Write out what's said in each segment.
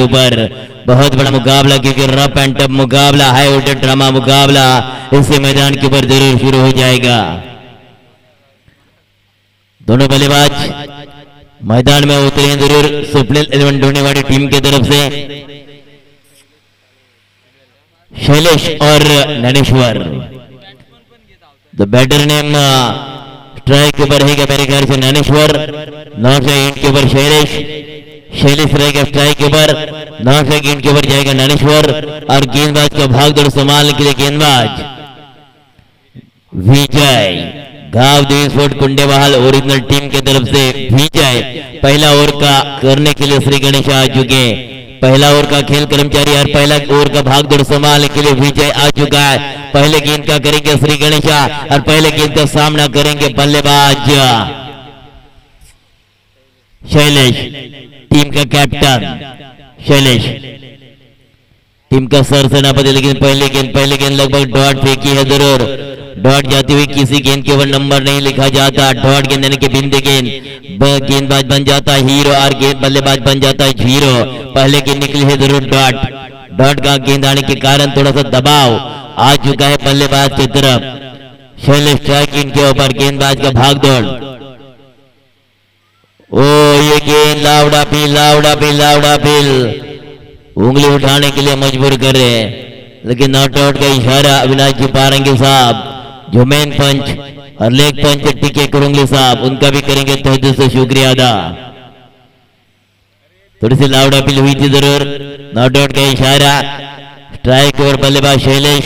ऊपर बहुत बड़ा मुकाबला, क्योंकि रफ एंड टफ मुकाबला, हाई वोल्टेज ड्रामा मुकाबला इसी मैदान के ऊपर जरूर शुरू हो जाएगा। दोनों बल्लेबाज मैदान में उतरे हैं जरूर स्वप्निल 11 ढूंढनेवाड़ी टीम की तरफ से, शैलेश और नरेश्वर। द बैटर नेम स्ट्राइक के ऊपर रहेगा मेरे ख्याल से नरेश्वर, नॉट स्ट्राइक के ऊपर शैलेश रहेगा स्ट्राइक के ऊपर, नॉट स्ट्राइक के ऊपर जाएगा नरेश्वर। और गेंदबाज का भाग दौड़ संभालने के लिए गेंदबाज विजय, गांव देशोट कुंडेवाल ओरिजिनल टीम की तरफ से विजय पहला ओवर का करने के लिए श्री गणेश आ चुके हैं। पहला ओवर का खेल कर्मचारी और पहला ओवर का भाग दौड़ संभालने के लिए विजय आ चुका है। पहले गेंद का करेंगे श्री गणेश और पहले गेंद का सामना करेंगे बल्लेबाज शैलेश, टीम का कैप्टन शैलेश, टीम का सर सेनापति। लेकिन पहले गेंद लगभग डॉट फेंकी है जरूर, डॉट जाती हुई किसी गेंद के ऊपर नंबर नहीं लिखा जाता। डॉट गेंद यानी कि बिंदु गेंदबाज बन जाता है हीरो और बल्लेबाज बन जाता है जीरो। पहले गेंद निकली है जरूर डॉट का गेंद आने के कारण थोड़ा सा दबाव आ चुका है बल्लेबाज की तरफ। शैलेश स्ट्राइक इनके ऊपर, गेंदबाज का भाग दौड़। ओ ये गेंद लावड़ा बिल उंगली उठाने के लिए मजबूर कर रहे हैं, लेकिन नॉट आउट का इशारा अविनाश जी पारेंगे साहब, जो मेन पंच और लेग पंच टीके करेंगे साहब, उनका भी करेंगे तहे से शुक्रिया अदा। थोड़ी सी लाउड अपील हुई थी जरूर, नॉट आउट का इशारा। स्ट्राइक ओवर बल्लेबाज शैलेश,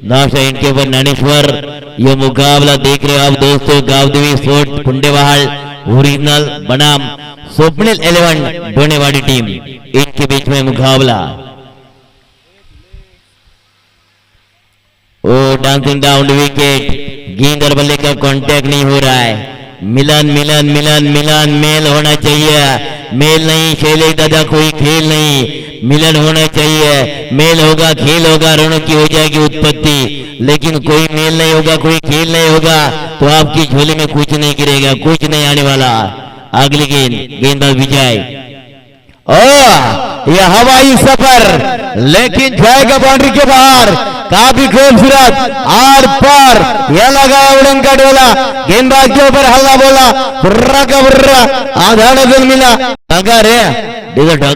नॉट इनके ऊपर नैनेश्वर। यह मुकाबला देख रहे हो आप दोस्तों, गावदेवी स्पोर्ट कुंडेवाल ओरिजिनल बनाम स्वप्निल 11 ढूंढनेवाड़ी टीम, इनके बीच में मुकाबला। ओ डांसिंग डाउन विकेट, गेंद और बल्ले का कांटेक्ट नहीं हो रहा है। मिलन मेल होना चाहिए, मेल नहीं शैलेश दादा, कोई खेल नहीं, मिलन होना चाहिए। मेल होगा खेल होगा, रणों की हो जाएगी उत्पत्ति, लेकिन कोई मेल नहीं होगा, कोई खेल नहीं होगा तो आपकी झोली में कुछ नहीं गिरेगा, कुछ नहीं आने वाला। अगली गेंदबाज विजय, यह हवाई सफर, लेकिन जाएगा बाउंड्री के बाहर, काफी खूबसूरत आर पार। यह लगा उड़न का डोला, गेंदबाज के ऊपर हल्ला बोला, बुर्रा का बुर्रा, आधा नजर मिला, अगर है बिल्कुल।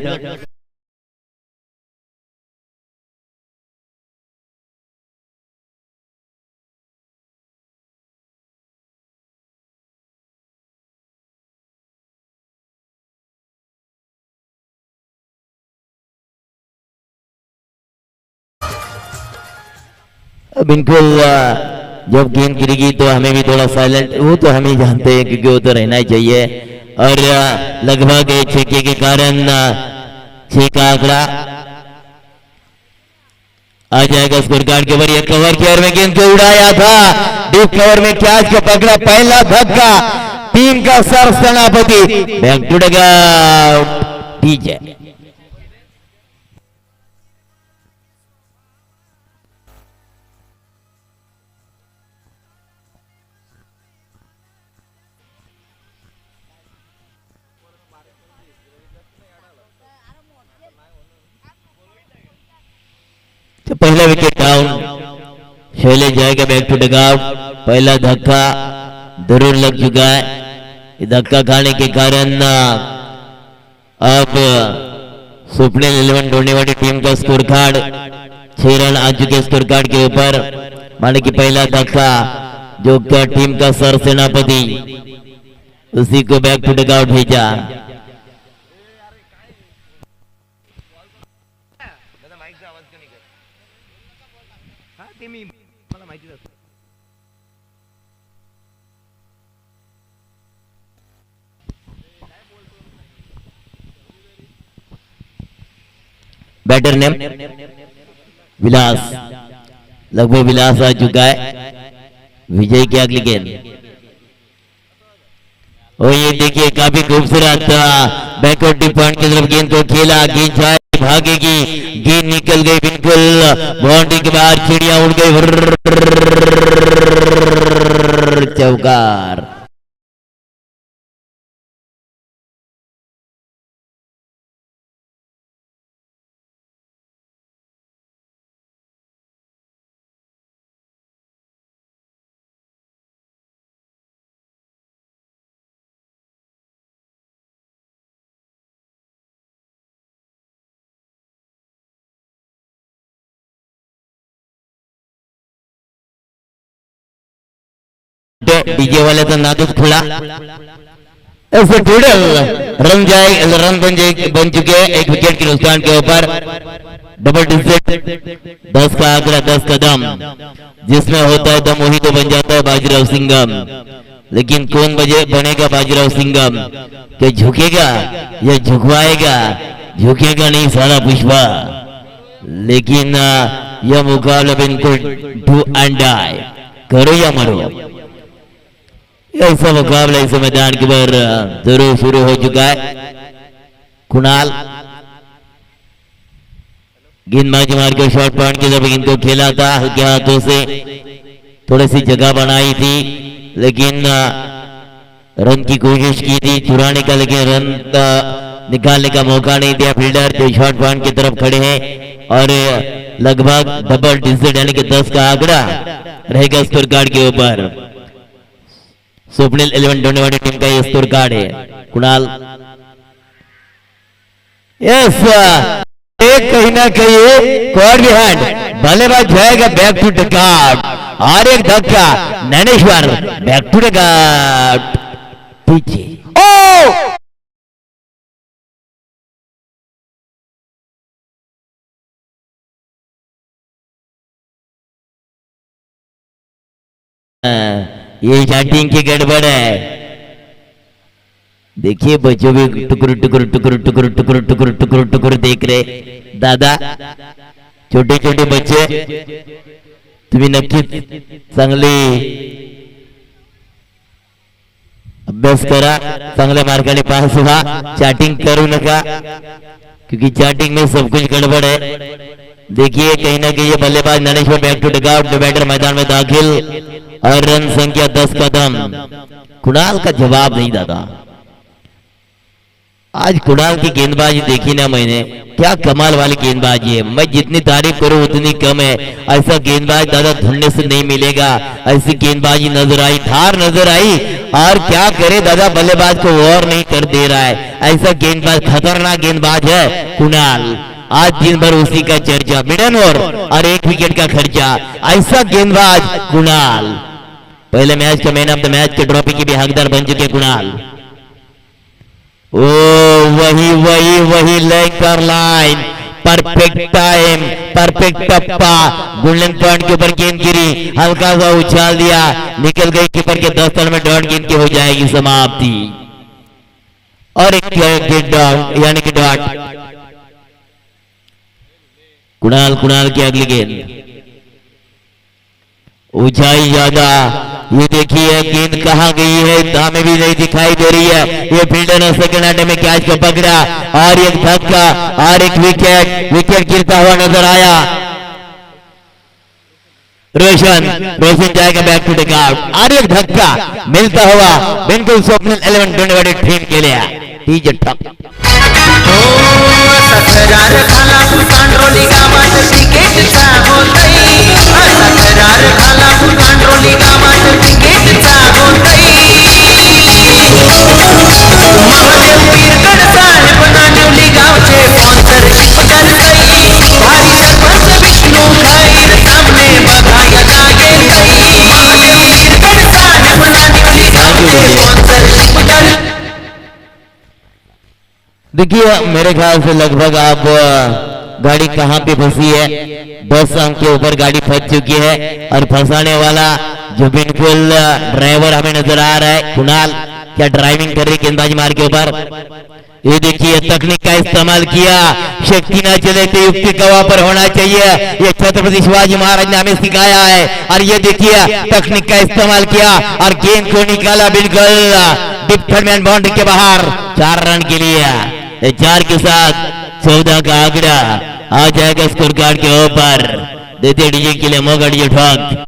जब गेंद गिरेगी तो हमें भी थोड़ा साइलेंट, वो तो हम ही जानते हैं क्योंकि वो तो रहना ही चाहिए। और लगभग छक्के के कारण 6 का आंकड़ा आ जाएगा स्कोर कार्ड के ऊपर। ये कवर केयर में गेंद को उड़ाया था, डीप कवर में कैच को पकड़ा, पहला धक्का, टीम का सर सेनापति, बैक टू डगआउट डीजे। तो पहला विकेट डाउन, शैलेश जाएगा बैक टू डगआउट। पहला धक्का जरूर लग चुका है, धक्का खाने के कारण अब स्वप्निल 11 ढूंढनेवाड़ी टीम का स्कोर कार्ड 6 रन आ चुके स्कोर कार्ड के ऊपर, माने कि पहला धक्का जो टीम का सर सेनापति, उसी को बैक टू डगआउट भेजा। बैटर नेम विलास, लगभग विलास आ चुका है। विजय की अगली गेंद, और ये देखिए काफी खूबसूरत बैकवर्ड पॉइंट की तरफ गेंद को खेला, गेंद भागेगी, गेंद निकल गई बिल्कुल बाउंड्री के बाहर, चिड़िया उड़ गई, चौकार। डीजे वाले तो नादुस खुला ऐसे टोटल रन बन चुके हैं। एक विकेट के नुकसान के ऊपर डबल डिजिट 10 का आंकड़ा 10 कदम जिसमें होता है दम वही तो बन जाता है बाजीराव सिंघम। लेकिन कौन बनेगा बाजीराव सिंघम? क्या झुकेगा या झुकवाएगा? झुकेगा नहीं सारा पुष्पा। लेकिन यह मुकाबला बिल्कुल डू एंड डाई, करो या मरो। ऐसा मुकाबला इस मैदान के ऊपर जरूर शुरू हो चुका है। कुणाल गेंदबाजी मार के शॉर्ट पॉइंट की तरफ इनको खेला था, हल्के हाथों से थोड़ी सी जगह बनाई थी, लेकिन रन की कोशिश की थी चुराने का, लेकिन रन निकालने का मौका नहीं दिया फील्डर जो शॉर्ट पॉइंट की तरफ खड़े हैं। और लगभग डबल डिजिट यानी कि 10 का आंकड़ा रहेगा स्कोर कार्ड के ऊपर। स्वप्निल 11 ढूंढने वाली टीम का ये स्कोर कार्ड है। कुणाल यस कहीं ना कहीं कॉर्ड बिहाइंड, बल्लेबाज जाएगा बैक टू द कार्ड और एक धक्का Dnyaneshwar back to the card पीछे। ओ ये बैटिंग की गड़बड़ है। देखिए बच्चों भी टुकुर टुकुर टुकुर टुकुर टुकुर टुकुर टुकुर टुकुर देख रहे। दादा छोटे छोटे बच्चे तुम्ही नक्की चांगले अभ्यास करा, चांगल्या मार्गाने पास व्हा, चॅटिंग करू नका क्योंकि चैटिंग में सब कुछ गड़बड़ है। देखिए कहीं ना कहीं ये बल्लेबाज Dnyaneshwar back to dugout, batter मैदान में दाखिल और रन संख्या 10 कदम। कुणाल का जवाब नहीं दादा। आज कुणाल की गेंदबाजी देखी ना मैंने, क्या कमाल वाली गेंदबाजी है। मैं जितनी तारीफ करूं उतनी कम है। ऐसा गेंदबाज दादा ढूंढने से नहीं मिलेगा। ऐसी गेंदबाजी नजर आई, धार नजर आई और क्या करे दादा, बल्लेबाज को और नहीं कर दे रहा है। ऐसा गेंदबाज खतरनाक गेंदबाज है कुणाल। आज दिन भर उसी का चर्चा, मिडन ओवर और 1 विकेट का खर्चा। ऐसा गेंदबाज कुणाल। पहले मैच का man of the match K trophy की भी हकदार बन चुके कुणाल। ओ वही वही वही लेकर लाइन, परफेक्ट टाइम, परफेक्ट टप्पा, गोल्डन पॉइंट के ऊपर गेंद गिरी, हल्का सा उछाल दिया, निकल गई कीपर के 10 तल में, डॉट गेंद की हो जाएगी समाप्ति और एक डॉट यानी कि डॉट। कुणाल की अगली गेंद ऊंचाई ज्यादा, ये देखिए गेंद कहां गई है, दामे भी नहीं दिखाई दे रही है। ये फील्डर ने सेकंड अंडे में कैच को पकड़ा और एक धक्का और एक विकेट गिरता हुआ नजर आया। रोशन जाएगा बैक टू टेक आउट और एक धक्का मिलता हुआ बिल्कुल स्वप्निल 11 ढूंढने वाली टीम के लिए डीजे ठक। देखिए मेरे ख्याल से लगभग आप गाड़ी कहां पे फंसी है, 10 अंक के ऊपर गाड़ी फंस चुकी है और फंसाने वाला जो बिल्कुल ड्राइवर हमें नजर आ रहा है कुणाल। क्या ड्राइविंग कर रही गेंदबाजी मार के ऊपर। ये देखिए तकनीक का इस्तेमाल किया, शक्ति ना चले तो युक्ति का वापर होना चाहिए। ये छत्रपति शिवाजी महाराज ने हमें सिखाया है और ये देखिए तकनीक का इस्तेमाल किया और गेंद को निकाला बिल्कुल डिप थर्ड बाउंड्री के बाहर 4 रन के लिए। 4 के साथ 14 का आंकड़ा आ जाएगा स्कोर कार्ड के ऊपर। देते डीजे के लिए मौका डीजे ठोक।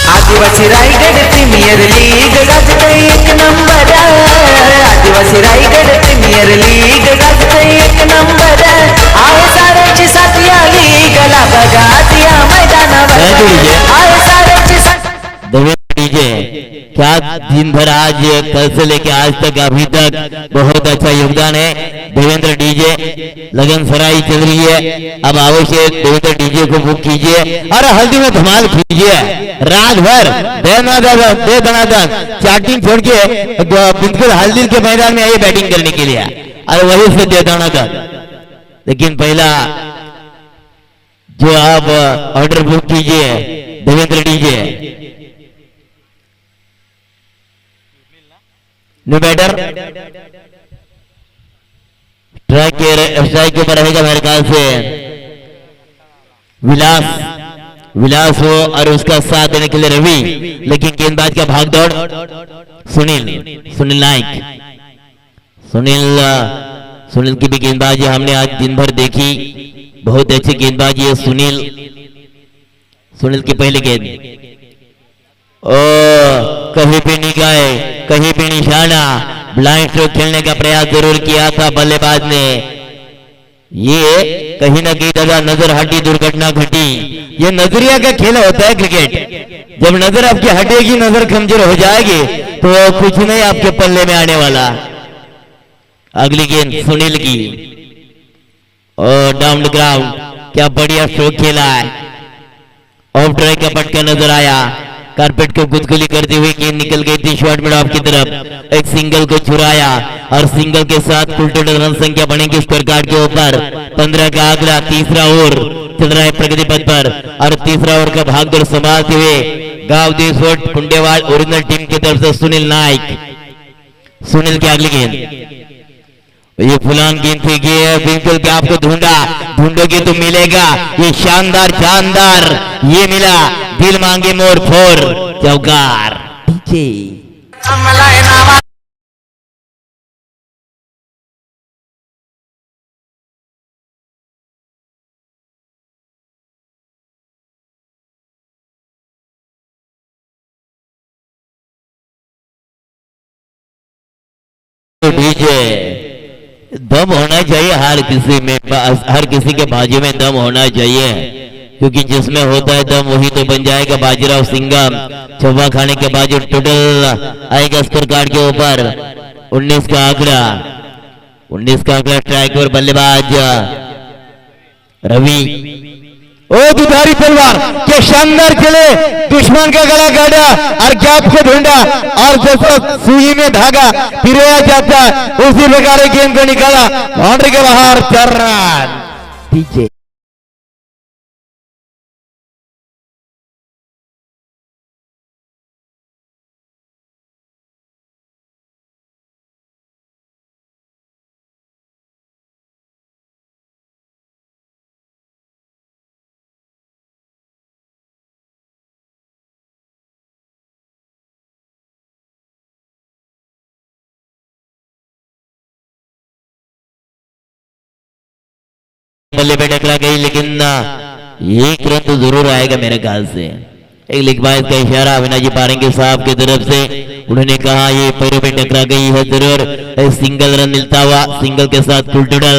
आदिवासी रायगढ़ प्रीमियर लीग गाजते 1 नंबर, आदिवासी रायगढ़ प्रीमियर लीग गाजते 1 नंबर। आए सारे साथिया लीग ला बगा दिया मैदानावर, आए सारे डीजे क्या दिन भर आज कल से लेके आज तक अभी तक बहुत अच्छा योगदान है। देवेंद्र डीजे लगन सराई चल रही है, अब अवश्य देवेंद्र डीजे को बुक कीजिए और हल्दी में धमाल कीजिए। रात भर दे दनादन चाटिंग छोड़ के बिल्कुल हल्दी के मैदान में आइए बैटिंग करने के लिए और वही से दे दनादन। लेकिन पहला जो आप ऑर्डर बुक कीजिए Devendra DJ no batter strike के ऊपर रहेगा मेरे ख्याल से विलास हो और उसका साथ देने के लिए रवि, लेकिन गेंदबाज का भाग दौड़ सुनील नाइक। सुनील की भी गेंदबाजी हमने आज दिन भर देखी, बहुत अच्छी गेंदबाजी है सुनील की पहली गेंद कहीं पे नहीं गए, कहीं पे निशाना, ब्लाइंड स्ट्रोक खेलने का प्रयास जरूर किया था बल्लेबाज ने। ये कहीं ना कहीं दादा नजर हटी, दुर्घटना घटी। ये नजरिया का खेल होता है क्रिकेट, जब नजर आपकी हटेगी, नजर कमजोर हो जाएगी तो कुछ नहीं आपके पल्ले में आने वाला। अगली गेंद सुनील की और डाउन द ग्राउंड, क्या बढ़िया स्ट्रोक खेला है। ऑफ ड्राइव का पटका नजर आया, कारपेट को गुदगुली करती हुई गेंद निकल गई थी शॉर्ट मिड ऑफ की तरफ। एक सिंगल को चुराया और सिंगल के साथ कुल टोटल रन संख्या बनेगी स्कोर कार्ड के ऊपर 15 का आंकड़ा। तीसरा ओवर चल रहा है प्रगति पथ पर और तीसरा ओवर का भागदौड़ संभालते हुए गांव देशवट कुंडेवाल ओरिजिनल टीम की तरफ से सुनील नाइक। सुनील की अगली गेंद, ये फुलान गेंद थी, ये बिल्कुल क्या आपको ढूंढोगे तो मिलेगा। ये शानदार ये मिला, दिल मांगे मोर फोर चौकार। डीजे दम होना चाहिए हर किसी में, हर किसी के बाजी में दम होना चाहिए, क्योंकि जिसमें होता है दम वही तो बन जाएगा बाजीराव सिंघम। छब्बा खाने के बाद जो टोटल आएगा स्कोर कार्ड के ऊपर 19 का आंकड़ा। 19 का आंकड़ा स्ट्राइक पर बल्लेबाज रवि। ओ दुधारी तलवार के शानदार खेले, दुश्मन का गला काटा और गैप को ढूंढा और जैसा सुई में धागा पिरोया जाता उसी प्रकार गेंद को निकाला बाउंड्री के बाहर 4 रन। पीछे बल्ले पे टकरा गई, लेकिन एक रन तो जरूर आएगा मेरे ख्याल से। एक लिखबाज का इशारा अविनाश पारेंगे साहब की तरफ से, उन्होंने कहा ये पैरों पे टकरा गई है जरूर। सिंगल रन मिलता हुआ सिंगल के साथ फुल टोटल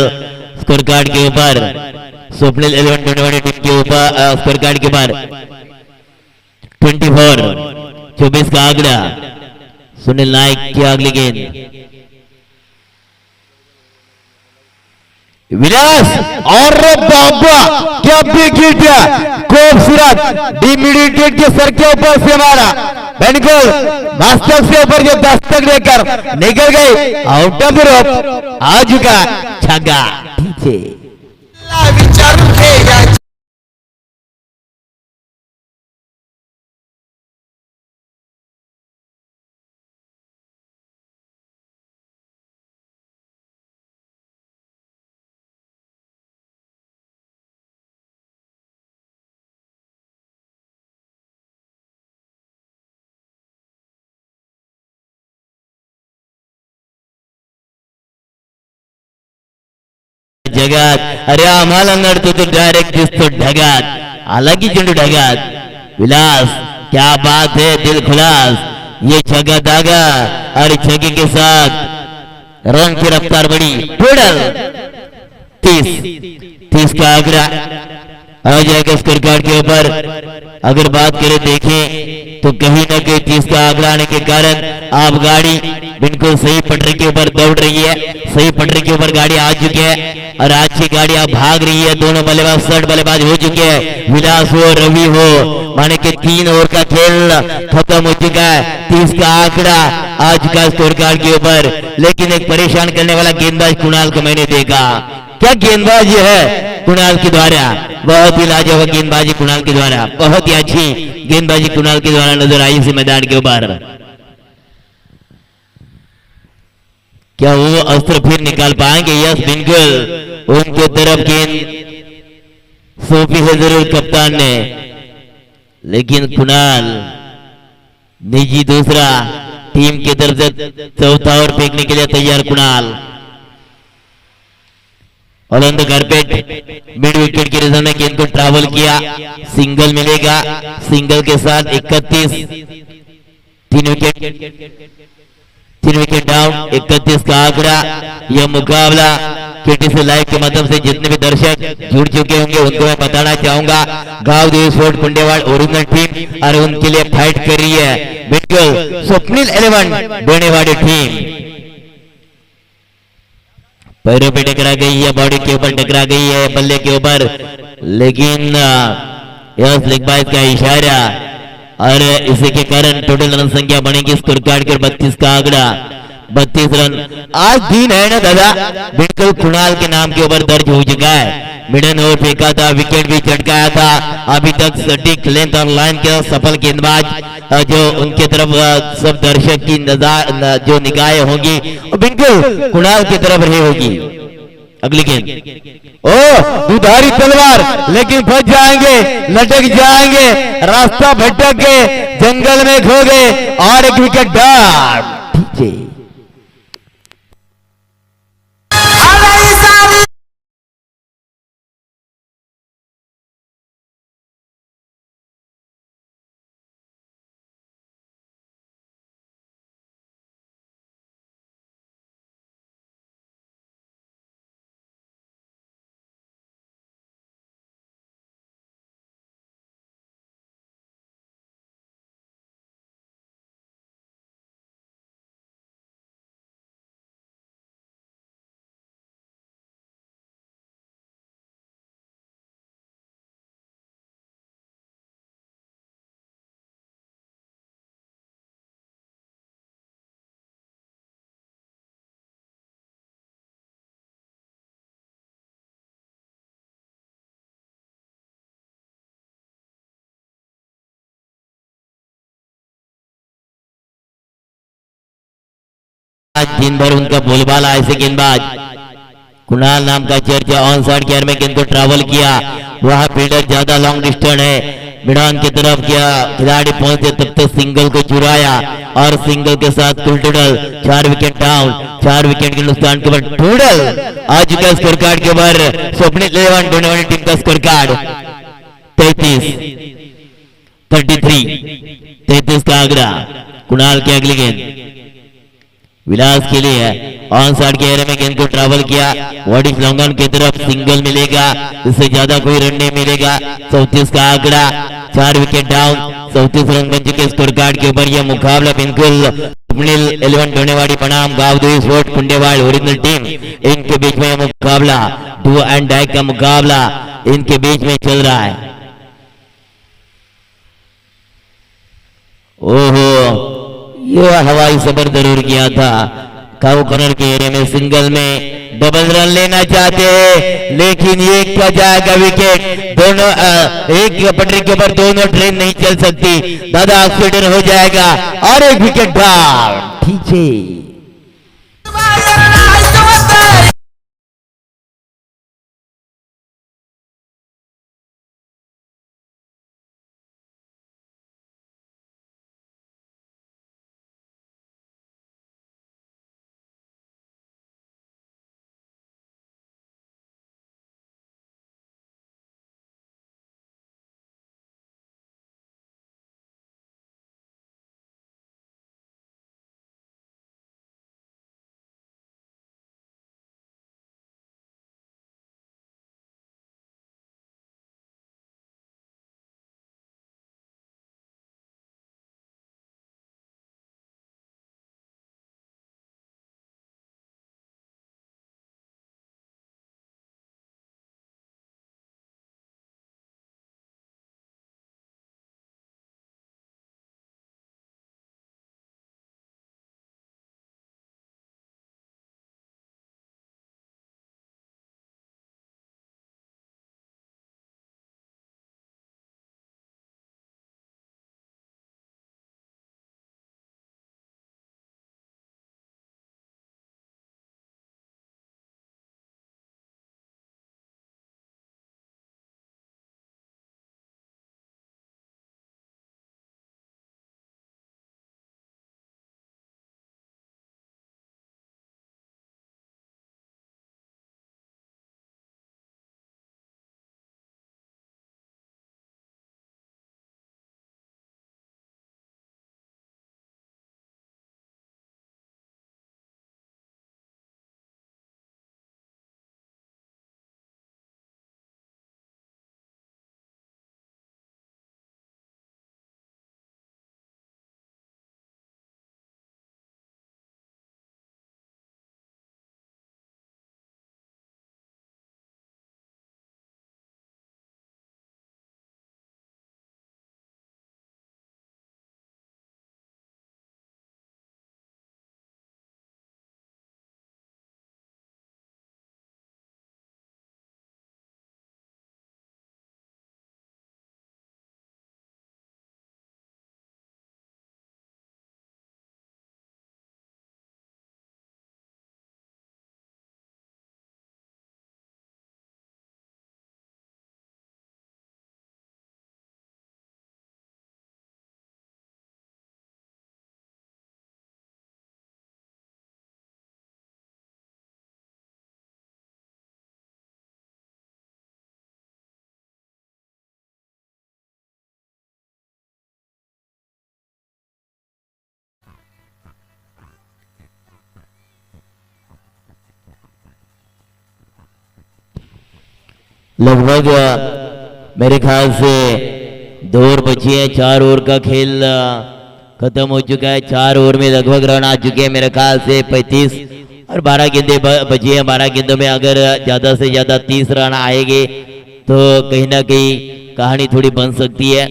स्कोर कार्ड के ऊपर स्वप्निल 11 टीम के ऊपर स्कोर कार्ड के ऊपर 24 का आंकड़ा। सुनील नाइक की अगली गेंद, विलास और बाबा क्या विकेट है, खूबसूरत इमीडिएट के सर के ऊपर से मारा, बिल्कुल मस्तक से ऊपर जो दस्तक देकर निकल गई आउट ऑफ रोप, आ चुका छक्का। जगात अरे आम्हाला नडतो तो डायरेक्ट दिसतो ढगात, अलग ही चेंडू ढगात। विलास क्या बात है, दिल खुलास, ये छक्का दागा और छक्के के साथ रन की रफ्तार बढ़ी। टोटल 30 का आंकड़ा आ जाएगा स्कोर कार्ड के ऊपर। अगर बात करें देखें तो कहीं ना कहीं चीज का आंकड़ा आने के कारण आप गाड़ी बिल्कुल सही पटरी के ऊपर दौड़ रही है, सही पटरी के ऊपर गाड़ी आ चुकी है और आज की गाड़ी आप भाग रही है। दोनों बल्लेबाज शर्ट बल्लेबाज हो चुके हैं, विलास हो रवि हो, माने कि 3 ओवर का खेल खत्म हो चुका है। 30 का आंकड़ा आ चुका है स्कोर कार्ड के ऊपर। लेकिन एक परेशान करने वाला गेंदबाज कुणाल को मैंने देखा। क्या गेंदबाजी है कुणाल के द्वारा, बहुत ही लाजवाब गेंदबाजी कुणाल के द्वारा, बहुत ही अच्छी गेंदबाजी कुणाल के द्वारा नजर आई इस मैदान के ऊपर। क्या वो अस्त्र फिर निकाल पाएंगे? यस बिल्कुल, उनके तरफ गेंद सौंपी है जरूर कप्तान ने, लेकिन कुणाल निजी दूसरा टीम की तरफ से चौथा ओवर फेंकने के लिए तैयार कुणाल। और on the carpet mid wicket की रिजर्व में गेंद को ट्रैवल किया, सिंगल मिलेगा। सिंगल के साथ 31, 3 विकेट डाउन, 31 का आंकड़ा। यह मुकाबला केटीसी लाइव के माध्यम से जितने भी दर्शक जुड़ चुके होंगे उनको मैं बताना चाहूंगा, गांव देव स्पोर्ट कुंडेवाड़ ओरिजिनल टीम और उनके लिए फाइट कर रही है बिल्कुल स्वप्निल 11 बेड़ेवाड़ी टीम। पैरों पे टकरा गई है, बॉडी के ऊपर टकरा गई है, बल्ले के ऊपर, लेकिन यस लेग बाइज का इशारा और इसी के कारण टोटल रन संख्या बनेगी स्कोर कार्ड के 32 का आंकड़ा, 32 रन। आज दिन है ना दादा, बिल्कुल कुणाल के नाम के ऊपर दर्ज हो चुका है। मिडन ओवर फेंका था, विकेट भी चटकाया था, अभी तक सटीक लेंथ और लाइन के सफल गेंदबाज जो उनके तरफ सब दर्शक की नजर जो निगाहें होंगी बिल्कुल कुणाल की तरफ रही होगी। अगली गेंद, ओ दुधारी तलवार, लेकिन फंस जाएंगे, लटक जाएंगे, रास्ता भटक गए, जंगल में खो गए और एक विकेट डाउन। ठीक है, आज दिन भर उनका बोलबाला ऐसे गेंदबाज कुणाल नाम का चर्चा। ऑन साइड केयर में गेंद को ट्रैवल किया, वहां फील्डर ज्यादा लॉन्ग डिस्टेंस है, मिडान की तरफ किया, खिलाड़ी पहुंचे तब तक सिंगल को चुराया और सिंगल के साथ कुल टोटल 4 विकेट डाउन, 4 विकेट के नुकसान के बाद टोटल आज का स्कोर कार्ड के ऊपर स्वप्निल 11 टूर्नामेंट टीम का स्कोर कार्ड 33 का आंकड़ा। कुणाल की अगली गेंद विलास के लिए है, ऑन साइड के एरिया में गेंद को ट्रैवल किया, बॉडी लॉन्गन की तरफ सिंगल मिलेगा, इससे ज्यादा कोई रन नहीं मिलेगा। 34 का आंकड़ा, 4 विकेट डाउन, 34 रन बन चुके स्कोर कार्ड के ऊपर। यह मुकाबला बिल्कुल स्वप्निल 11 टोनेवाड़ी बनाम गावदेवी स्पोर्ट कुंडेवाड़ ओरिजिनल टीम, इनके बीच में मुकाबला डू एंड डाई का मुकाबला इनके बीच में चल रहा है। ओहो, यह हवाई सफर जरूर किया था, काऊ कॉर्नर के एरिया में सिंगल में डबल रन लेना चाहते हैं, लेकिन एक का जाएगा विकेट। दोनों एक पटरी के ऊपर दोनों ट्रेन नहीं चल सकती, दादा एक्सीडेंट हो जाएगा और एक विकेट डाउन। ठीक है। लगभग मेरे ख्याल से 2 ओवर बची है। 4 ओवर का खेल खत्म हो चुका है। 4 ओवर में लगभग रन आ चुके हैं मेरे ख्याल से 35 और 12 गेंदें बची हैं। 12 गेंदों में अगर ज्यादा से ज्यादा 30 रन आएंगे तो कहीं ना कहीं कहानी थोड़ी बन सकती है।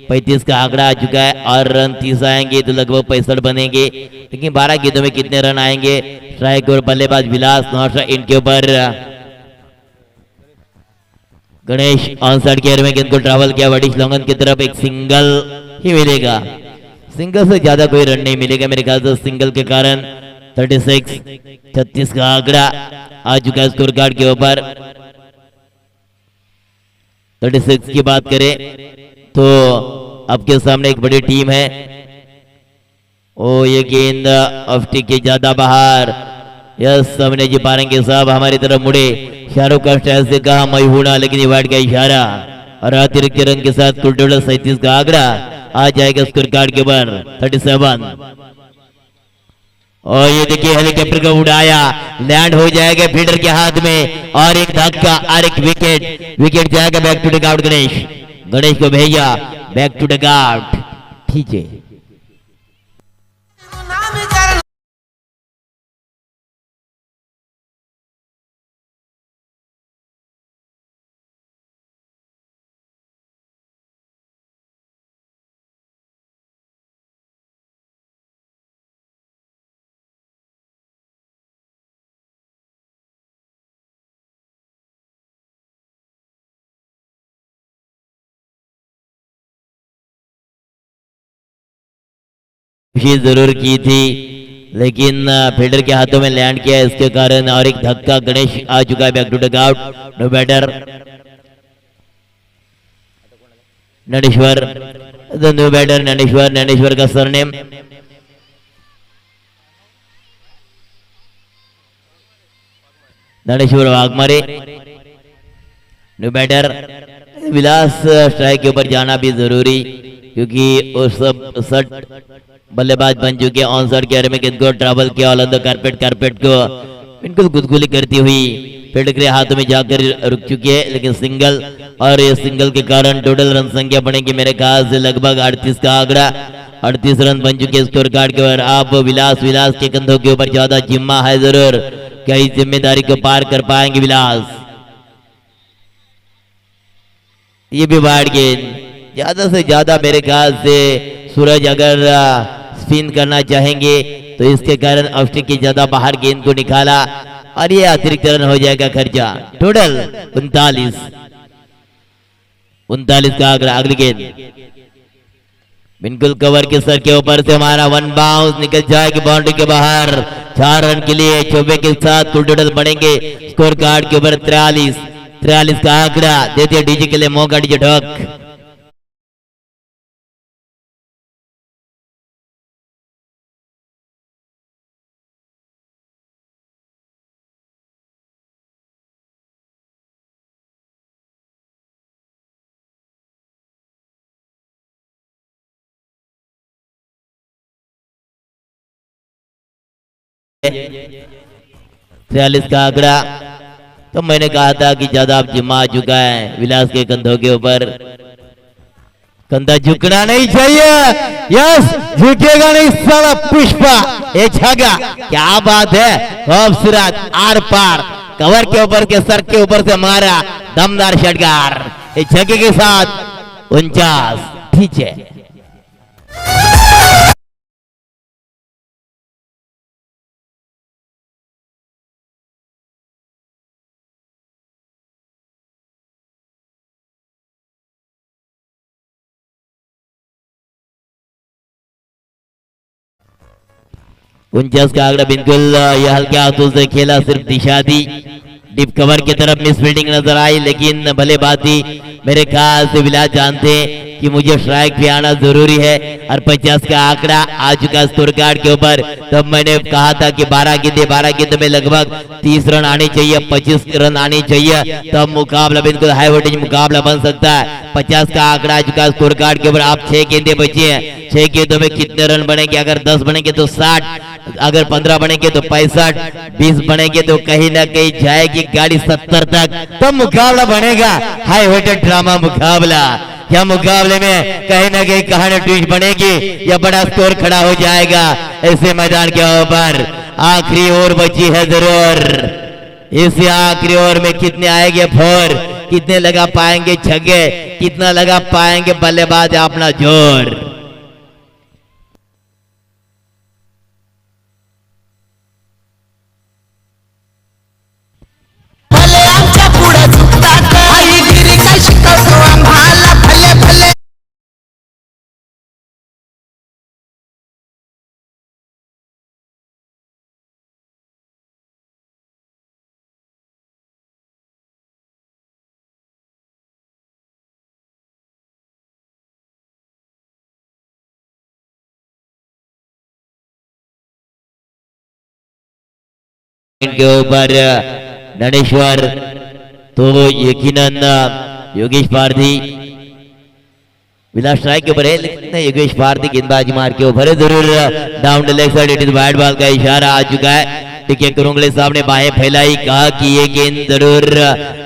35 का आंकड़ा आ चुका है और रन 30 आएंगे तो लगभग 65 बनेंगे। लेकिन 12 गेंदों में कितने रन आएंगे? स्ट्राइक और बल्लेबाज विलास नौशा इनके ऊपर गणेश ऑन साइड केयर में गेंद को ट्रैवल किया बड़ी श्लोंगन की तरफ। एक सिंगल ही मिलेगा, सिंगल से ज्यादा कोई रन नहीं मिलेगा मेरे ख्याल से। सिंगल के कारण 36 का आंकड़ा आ चुका है स्कोर कार्ड के ऊपर। 36 की बात करें तो आपके सामने एक बड़ी टीम है। ओ ये गेंद ऑफ स्टिक के ज्यादा बाहर। यस सामने जी पारेंगे साहब हमारी तरफ मुड़े। शाहरुख का स्टाइल से कहा मैं हूं, लेकिन वाइड का इशारा और अतिरिक्त रन के साथ कुल टोटल 37 का आंकड़ा आ जाएगा स्कोर कार्ड के ऊपर 37। और ये देखिए हेलीकॉप्टर को उड़ाया, लैंड हो जाएगा फील्डर के हाथ में और एक धक्का और एक विकेट जाएगा back to the out. Ganesh को भैया बैक टू द आउट। ठीक है जरूर की थी लेकिन फील्डर के हाथों में लैंड किया इसके कारण और एक धक्का। गणेश आ चुका है back to the out. No batter Naneshwar, new batter Naneshwar का surname Naneshwar Waghmare. New batter Vilas. Strike के ऊपर जाना भी जरूरी क्योंकि वो सब सट बल्लेबाज बन चुके। ऑन साइड के में गेंद को ट्रैवल किया ऑल ऑन द कारपेट को बिल्कुल गुदगुली करती हुई फील्डर के हाथों में जाकर रुक चुकी है। लेकिन सिंगल और ये सिंगल के कारण टोटल रन संख्या बनेगी मेरे ख्याल से लगभग 38 का आंकड़ा। 38 रन बन चुके स्कोर कार्ड के ऊपर। आप विलास के कंधों के ऊपर ज्यादा जिम्मा है जरूर। क्या इस जिम्मेदारी को पार कर पाएंगे विलास? ये भी वाइड गेंद। ज्यादा से ज्यादा मेरे ख्याल से सूरज अगर स्पिन करना चाहेंगे तो इसके कारण ऑफ स्टिक की ज्यादा बाहर गेंद को निकाला और ये अतिरिक्त रन हो जाएगा खर्चा। टोटल 39 का आंकड़ा। अगली गेंद बिल्कुल कवर के सर के ऊपर से हमारा वन बाउंस निकल जाएगी बाउंड्री के बाहर। 4 रन के लिए 24 के साथ कुल टोटल बनेंगे स्कोर कार्ड के ऊपर 43 का आंकड़ा। देते डीजे के लिए मौका। डीजे ढक '43 का आंकड़ा। तो मैंने कहा था कि ज्यादा अब जिम्मा आ चुका है विलास के कंधों के ऊपर। कंधा झुकना नहीं चाहिए। यस झुकेगा नहीं साला पुष्पा। ये छगा क्या बात है। खूबसूरत आर पार कवर के ऊपर के सर के ऊपर से मारा दमदार षटकार। ये छगे के साथ 49। ठीक है उनचास का आंकड़ा। बिल्कुल यह हल्के हाथों से खेला, सिर्फ दिशा दी। डीप कवर की तरफ मिस फील्डिंग नजर आई लेकिन भले बात ही मेरे ख्याल से विलास जानते हैं कि मुझे स्ट्राइक पे आना जरूरी है। और 50 का आंकड़ा आ चुका स्कोर कार्ड के ऊपर। तब मैंने कहा था कि 12 गेंदे में लगभग 30 रन आने चाहिए, 25 रन आने चाहिए, तब मुकाबला बिल्कुल हाई वोल्टेज मुकाबला बन सकता है। 50 का आंकड़ा आ चुका स्कोर कार्ड के ऊपर। आप 6 गेंदे बचे हैं, 6 गेंदों में कितने रन बनेंगे? अगर 10 बनेंगे तो 60, अगर 15 बनेंगे तो 65, 20 बनेंगे तो कहीं ना कहीं जाएगी गाड़ी 70 तक, तब मुकाबला बनेगा। हाई वेटेड ड्रामा मुकाबला। क्या मुकाबले में कहीं ना कहीं कहानी ट्विस्ट बनेगी या बड़ा स्कोर खड़ा हो जाएगा? ऐसे मैदान के ऊपर आखिरी ओवर बची है जरूर। इस आखिरी ओवर में कितने आएंगे फोर, कितने लगा पाएंगे छक्के, कितना लगा पाएंगे बल्लेबाज अपना जोर? भले आमच्या पुढे झुकतात आई गिरी काय शिकवतो आम्हाला भले भले के ऊपर ननेश्वर तो यकीनन योगेश पारधी विलास स्ट्राइक के ऊपर है, लेकिन योगेश पारधी गेंदबाजी मार के ऊपर है जरूर। Down the leg side, it is wide ball का इशारा आ चुका है। ठीक है, करूंगले सामने बाहें फैलाई, कहा कि ये गेंद जरूर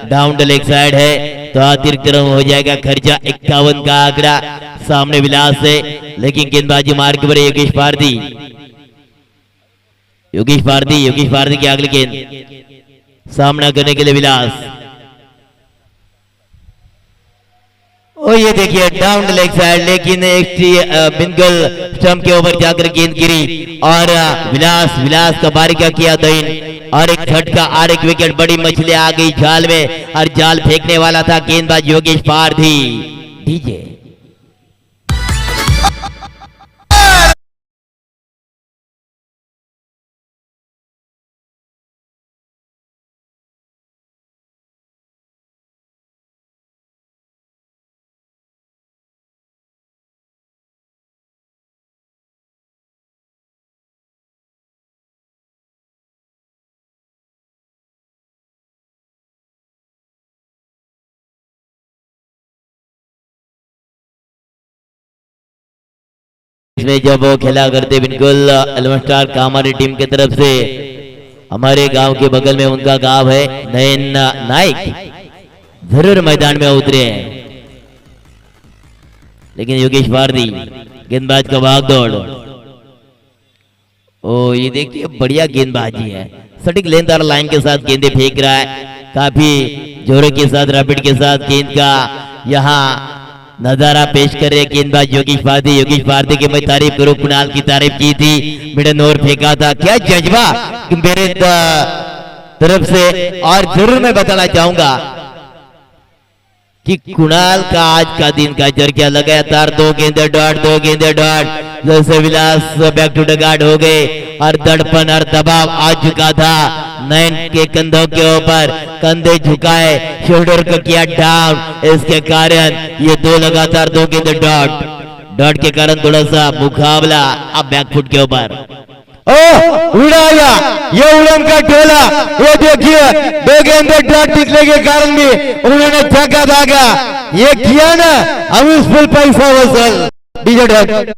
डाउन द लेग साइड है तो अतिरिक्त रन हो जाएगा। खर्चा 51 का आंकड़ा सामने विलास है, लेकिन गेंदबाजी मार के ऊपर योगेश पारधी, योगेश पारधी की अगली गेंद सामना करने के लिए विलास। और ये देखिए डाउन लेग साइड, लेकिन बिल्कुल स्टंप के ऊपर जाकर गेंद गिरी और विलास का बारी का किया दईन और एक झटका और एक विकेट। बड़ी मछली आ गई जाल में और जाल फेंकने वाला था गेंदबाज योगेश पारधी। डीजे इसमें जब वो खेला करते बिल्कुल एलेवन स्टार कामारी टीम की तरफ से, हमारे गांव के बगल में उनका गांव है नयन नाइक, जरूर मैदान में उतरे हैं। लेकिन योगेश पारधी गेंदबाज का भाग दौड़, ओ ये देखिए बढ़िया गेंदबाजी है, सटीक लेनदार लाइन के साथ गेंदे फेंक रहा है, काफी जोरों के साथ रैपिड के साथ गेंद का यहाँ नजारा पेश कर रहे गेंदबाज योगेश पारधी की मैं तारीफ करूं, कुणाल की तारीफ की थी, मिडन ओवर फेंका था, क्या जज्बा मेरे तरफ से। और जरूर मैं बताना चाहूंगा कि कुणाल का आज का दिन का जरिया लगातार 2 गेंदे डॉट, जैसे Vilas back to the guard हो गए और दड़पन और दबाव आ चुका था नयन के कंधों के ऊपर, कंधे झुकाए, शोल्डर को किया डाउन, इसके कारण ये 2 लगातार 2 गेंदे डॉट के कारण थोड़ा सा मुकाबला अब बैकफुट के ऊपर। ओ उड़ाया, ये उड़न का टोला, ये देखिए 2 गेंदे डॉट निकले के कारण भी उन्होंने छक्का दागा, ये किया ना हम उस फुल पैसा वसूल। डीजे डॉट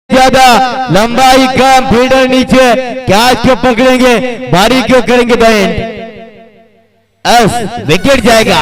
ज्यादा लंबाई कम, फील्डर नीचे, कैच को पकड़ेंगे, भारी क्यों करेंगे बैंड, विकेट जाएगा।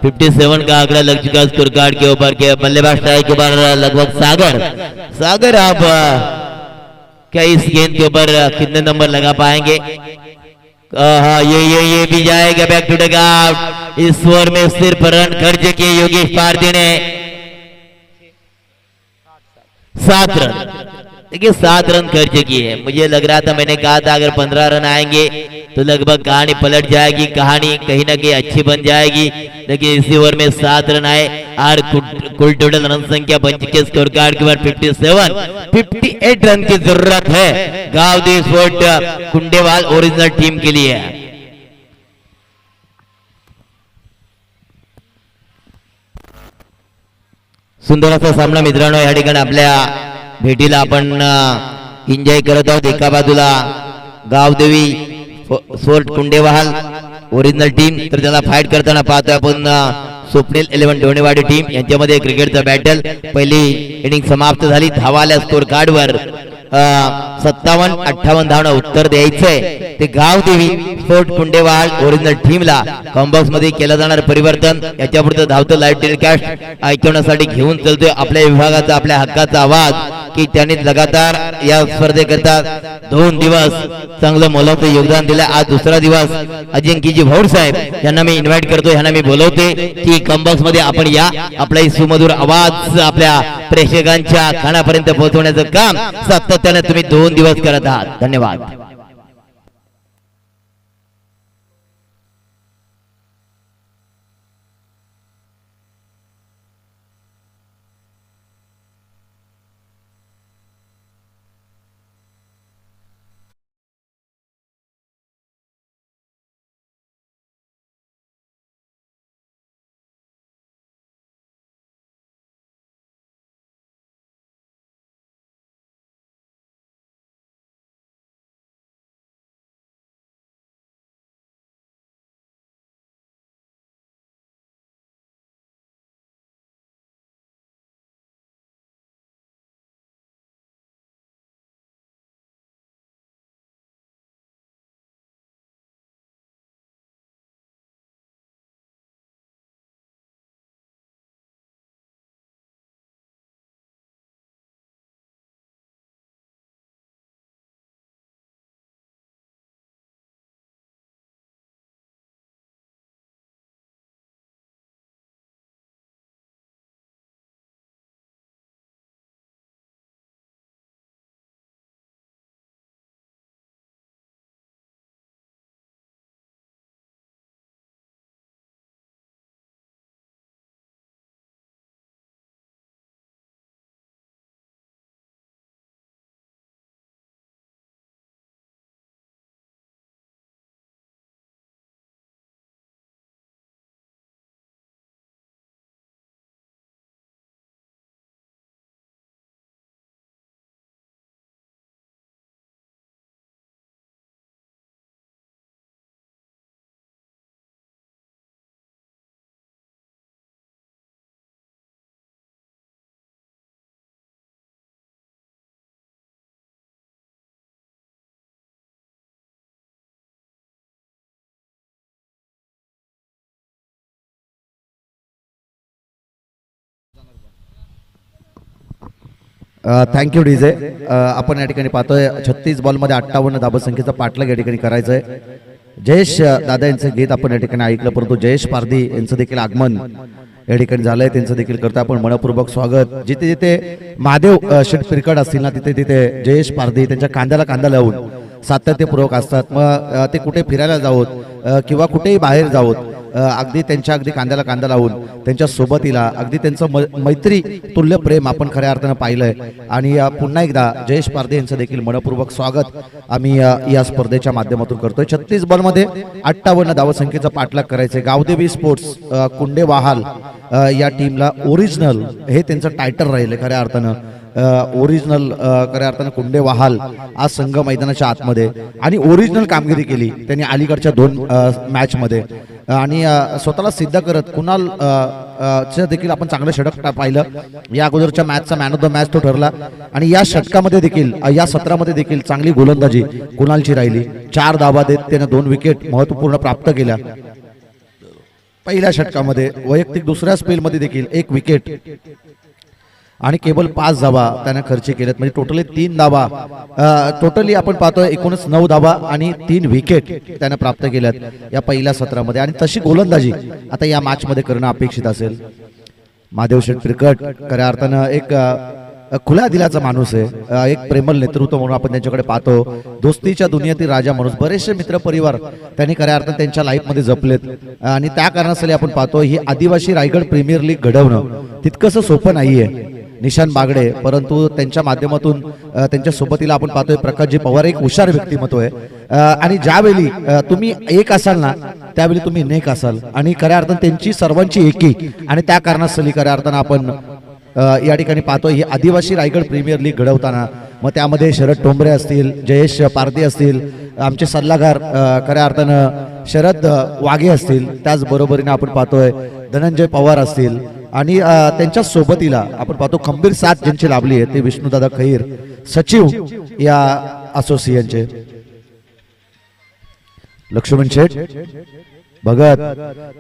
57 का आंकड़ा लग चुका स्कोर कार्ड के ऊपर के बल्लेबाज स्ट्राइक के ऊपर लगभग सागर आप क्या इस गेंद के ऊपर कितने नंबर लगा पाएंगे? हाँ ये भी जाएगा बैक टू डग आउट। इस ओवर में सिर्फ रन खर्च किए योगेश पारदी ने 7 रन। देखिए 7 रन खर्च किए। मुझे लग रहा था, मैंने कहा था अगर 15 रन आएंगे तो लगभग कहानी पलट जाएगी, कहानी कहीं ना कहीं अच्छी बन जाएगी। लेकिन इसी ओवर में 7 रन आए और कुल टोटल रन संख्या बन चुकी है स्कोर कार्ड के बाद 58 रन की जरूरत है गावदेवी स्पोर्ट कुंडेवाल ओरिजिनल टीम के लिए। सुंदर असा सामना मित्रांनो या ठिकाणी आपल्या भेटीला आपण एन्जॉय करत आहोत। एका बाजूला गावदेवी स्पोर्ट कुंडेवाल ओरिजिनल टीम, तर त्याला फाईट करताना पाहतोय आपण स्वप्नील 11 डोणेवाडी टीम यांच्यामध्ये क्रिकेटचा बॅटल। पहिली इनिंग समाप्त झाली, धावा आल्या स्कोर कार्डवर 57-58 धावणं उत्तर द्यायचंय ते गावदेवी स्पोर्ट कुंडेवाल ओरिजिनल टीमला। कॉम्बॉक्स मध्ये केलं जाणार परिवर्तन याच्यापुढे धावतं लाईव्ह टेलिकास्ट ऐकवण्यासाठी घेऊन चलतोय आपल्या विभागाचा, आपल्या हक्काचा आवाज की त्यांनी लगातार या स्पर्धेकरता 2 दिवस चांगलं मोलाचं योगदान दिलं। आज दुसरा दिवस अजिंक्यजी भाऊर साहेब यांना मी इन्व्हाइट करतो, यांना मी बोलवते की कॉम्बॉक्स मध्ये आपण या, आपला सुमधुर आवाज आपल्या प्रेक्षकांच्या कानापर्यंत पोहोचवण्याचं काम सातत्याने तुम्ही 2 दिवस करत आहात। धन्यवाद। Thank you DJ. आपण या ठिकाणी पाहतोय 36 बॉलमध्ये 58 धाबसंख्येचा पाठलाग या ठिकाणी करायचा आहे। जयेश दादा यांचं गीत आपण या ठिकाणी ऐकलं, परंतु जयेश पारधी यांचं देखील आगमन या ठिकाणी झालंय, त्यांचं देखील करतो आपण मनपूर्वक स्वागत। जिथे जिथे महादेव शेठ पिरकड असतील ना तिथे तिथे जयेश पारधी त्यांच्या कांद्याला कांदा लावून सातत्यपूर्वक असतात। मग ते कुठे फिरायला जावोत किंवा कुठेही बाहेर जावोत, अगदी त्यांच्या अगदी कांद्याला कांदा लावून त्यांच्या सोबतीला अगदी त्यांचं मैत्री तुल्य प्रेम आपण खऱ्या अर्थानं पाहिलंय। आणि पुन्हा एकदा जयेश पारधी यांचं देखील मनपूर्वक स्वागत आम्ही या स्पर्धेच्या माध्यमातून करतोय। 36 बॉलमध्ये 58 धावसंख्येचा पाठलाग करायचे। गावदेवी स्पोर्ट्स कुंडेवाहाल या टीमला ओरिजिनल हे त्यांचं टायटल राहिले खऱ्या अर्थानं। ओरिजिनल खऱ्या अर्थानं कुंडेवाहाल आज संघ मैदानाच्या आतमध्ये आणि ओरिजिनल कामगिरी केली त्यांनी अलीकडच्या 2 मॅच मध्ये आणि स्वतःला सिद्ध करत कुणाल देखील आपण चांगलं षटक पाहिलं। या अगोदरच्या मॅचचा मॅन ऑफ द मॅच तो ठरला आणि या षटकामध्ये देखील या सत्रामध्ये देखील चांगली गोलंदाजी कुणालची राहिली। 4 धावा देत त्याने 2 विकेट महत्त्वपूर्ण प्राप्त केल्या। पहिल्या षटकामध्ये वैयक्तिक दुसऱ्या स्पेलमध्ये देखील 1 विकेट आणि केवळ 5 धावा त्याने खर्च केलेत. म्हणजे टोटली 3 धावा, टोटली आपण पाहतोय एकूणच 9 धावा आणि 3 विकेट त्याने प्राप्त केल्यात या पहिल्या सत्रामध्ये. आणि तशी गोलंदाजी आता या मॅच मध्ये करणं अपेक्षित असेल. महादेव शेठ क्रिकेट खऱ्या अर्थानं एक खुल्या दिलाचा माणूस आहे, एक प्रेमळ नेतृत्व म्हणून आपण त्यांच्याकडे पाहतो. दोस्तीच्या दुनियेतील राजा माणूस, बरेचसे मित्र परिवार त्यांनी खऱ्या अर्थानं त्यांच्या लाईफमध्ये जपलेत आणि त्या कारणासाठी आपण पाहतो ही आदिवासी रायगड प्रीमियर लीग घडवणं तितकंसं सोपं नाहीये. निशान बागडे, परंतु त्यांच्या माध्यमातून त्यांच्या सोबतीला आपण पाहतोय प्रकाशजी पवार, एक हुशार व्यक्तिमत्व आहे. आणि ज्यावेळी तुम्ही एक असाल ना त्यावेळी तुम्ही नेक असाल आणि खऱ्या अर्थानं त्यांची सर्वांची एकी आणि त्या कारणासाठी खऱ्या अर्थानं आपण या ठिकाणी पाहतो ही आदिवासी रायगड प्रीमियर लीग घडवताना. मग त्यामध्ये शरद टोंबरे असतील, जयेश पारधी असतील, आमचे सल्लागार खऱ्या अर्थानं शरद वाघे असतील, त्याचबरोबरीने आपण पाहतोय धनंजय पवार असतील आणि त्यांच्या सोबतीला आपण पाहतो खंबीर साथ ज्यांची लाभली आहे ते विष्णुदादा खैर, सचिव या असोसिएशनचे लक्ष्मण शेठ भगत,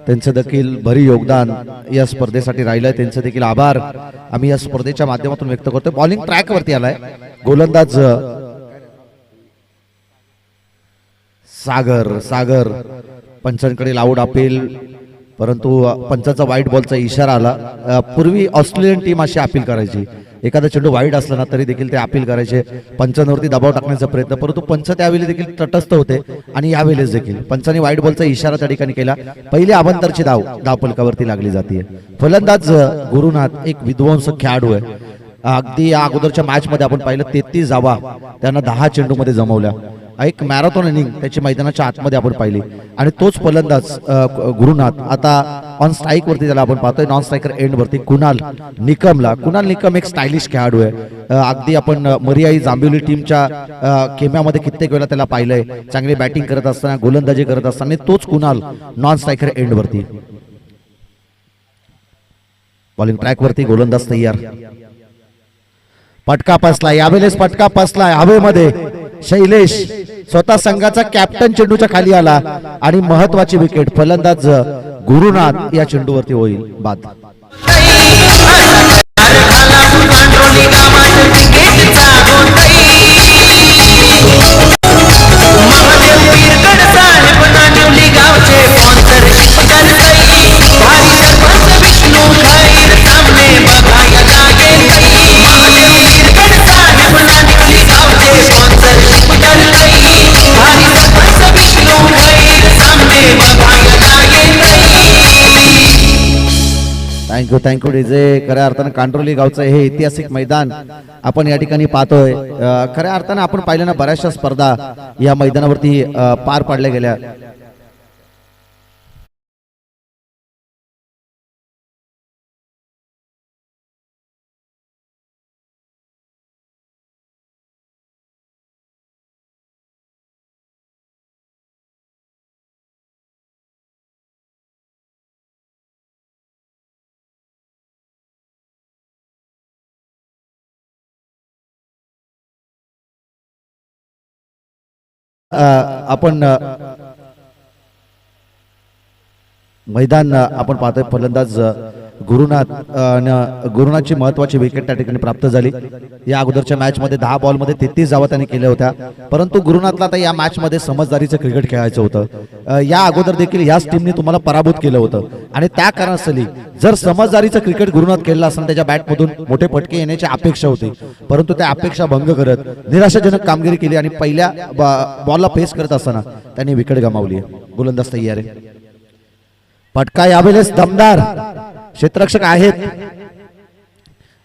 त्यांचं देखील भरी योगदान या स्पर्धेसाठी राहिलंय. त्यांचं देखील आभार आम्ही या स्पर्धेच्या माध्यमातून व्यक्त करतोय. बॉलिंग ट्रॅक वरती आलाय गोलंदाज सागर पंचांकडे आऊट अपील, परंतु पंचाचा व्हाईट बॉलचा इशारा आला. पूर्वी ऑस्ट्रेलियन टीम अशी अपील करायची, एखादा चेंडू वाईट असला ना तरी देखील ते अपील करायचे, पंचांवरती दबाव टाकण्याचा प्रयत्न, परंतु पंच त्यावेळी देखील तटस्थ होते आणि यावेळेस देखील पंचांनी व्हाईट बॉलचा इशारा त्या ठिकाणी केला. पहिली अभंतरची धावपलकावरती लागली जाते. फलंदाज गुरुनाथ एक विध्वंस खेळाडू आहे. अगदी या अगोदरच्या मॅच मध्ये आपण पाहिलं 33 धावा त्यांना 10 चेंडू मध्ये जमवल्या. एक मॅरेथॉन इनिंग त्याची मैदानाच्या आतमध्ये आपण पाहिली आणि तोच फलंदाज गुरुनाथ आता ऑन स्ट्राईक वरती त्याला आपण पाहतोय, नॉन स्ट्रायकर एंड वरती कुणाल निकम एक स्टायलिश खेळाडू आहे. अगदी आपण मरियाई जांभिवली टीमच्या खेम्यामध्ये कित्येक वेळा त्याला पाहिलंय चांगली बॅटिंग करत असताना, गोलंदाजी करत असताना. तोच कुणाल नॉन स्ट्रायकर एंड वरती. बॉलिंग ट्रॅक वरती गोलंदाज तयार, पटका पसलाय, यावेळेस पटका पसलाय हवेमध्ये. शैलेश स्वतः संघाचा कॅप्टन चेंडूच्या खाली आला आणि महत्वाची विकेट फलंदाज गुरुनाथ या चेंडूवरती होईल बाद. Thank you DJ. खऱ्या अर्थानं कांड्रोली गावचं हे ऐतिहासिक मैदान आपण या ठिकाणी पाहतोय. खऱ्या अर्थानं आपण पाहिलं ना बऱ्याचशा स्पर्धा या मैदानावरती पार पाडल्या गेल्या. आपण मैदान आपण पाहतोय फलंदाज गुरुनाथची महत्वाची विकेट त्या ठिकाणी प्राप्त झाली. या अगोदरच्या मॅच मध्ये 10 बॉल मध्ये 33 धावा त्यांनी केल्या होत्या, परंतु गुरुनाथला आता या मॅच मध्ये समजदारीचं क्रिकेट खेळायचं होतं. या अगोदर देखील याच टीमने तुम्हाला पराभूत केलं होतं आणि त्या कारणासाठी जर समजदारीचं क्रिकेट गुरुनाथ खेळला असताना त्याच्या बॅटमधून मोठे फटके येण्याची अपेक्षा होती, परंतु त्या अपेक्षा भंग करत निराशाजनक कामगिरी केली आणि पहिल्या बॉलला फेस करत असताना त्यांनी विकेट गमावली. गोलंदाज तयार आहे, फटका यावेळेस दमदार क्षेत्ररक्षक आहेत.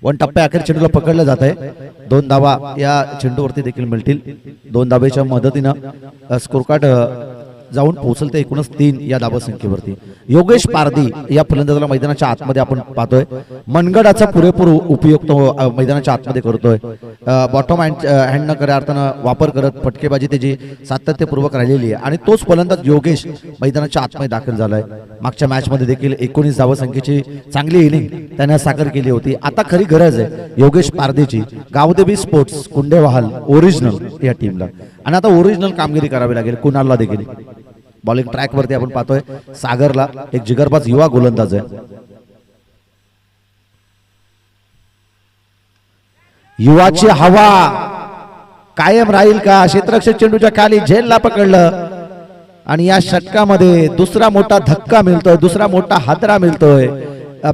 1 टप्प्या अखेर चेंडूला पकडलं जात आहे. 2 धावा या चेंडूवरती देखील मिळतील. 2 धावेच्या मदतीनं स्कोर कार्ड जाऊन पोहोचल ते एकूणच 3 या धावा संख्येवरती. योगेश पारधी या फलंदाजाला मैदानाच्या आतमध्ये आपण पाहतोय. मनगडाचा पुरेपूर उपयोग तो मैदानाच्या आतमध्ये करतोय. बॉटम हँडनं खऱ्या अर्थानं वापर करत फटकेबाजी त्याची सातत्यपूर्वक राहिलेली आहे आणि तोच फलंदाज योगेश मैदानाच्या आतमध्ये दाखल झालाय. मागच्या मॅच मध्ये देखील 19 धावा संख्येची चांगली इनिंग त्याने साकार केली होती. आता खरी गरज आहे योगेश पारधीची गावदेवी स्पोर्ट्स कुंडेवाहल ओरिजिनल या टीमला आणि आता ओरिजिनल कामगिरी करावी लागेल कुणालला देखील. बॉलिंग ट्रॅक वरती आपण पाहतोय सागरला, एक जिगरबाज युवा गोलंदाज आहे. युवाची हवा कायम राहील का? क्षेत्ररक्षक चेंडूच्या खाली झेलला पकडलं आणि या षटकामध्ये दुसरा मोठा धक्का मिळतोय, दुसरा मोठा हादरा मिळतोय.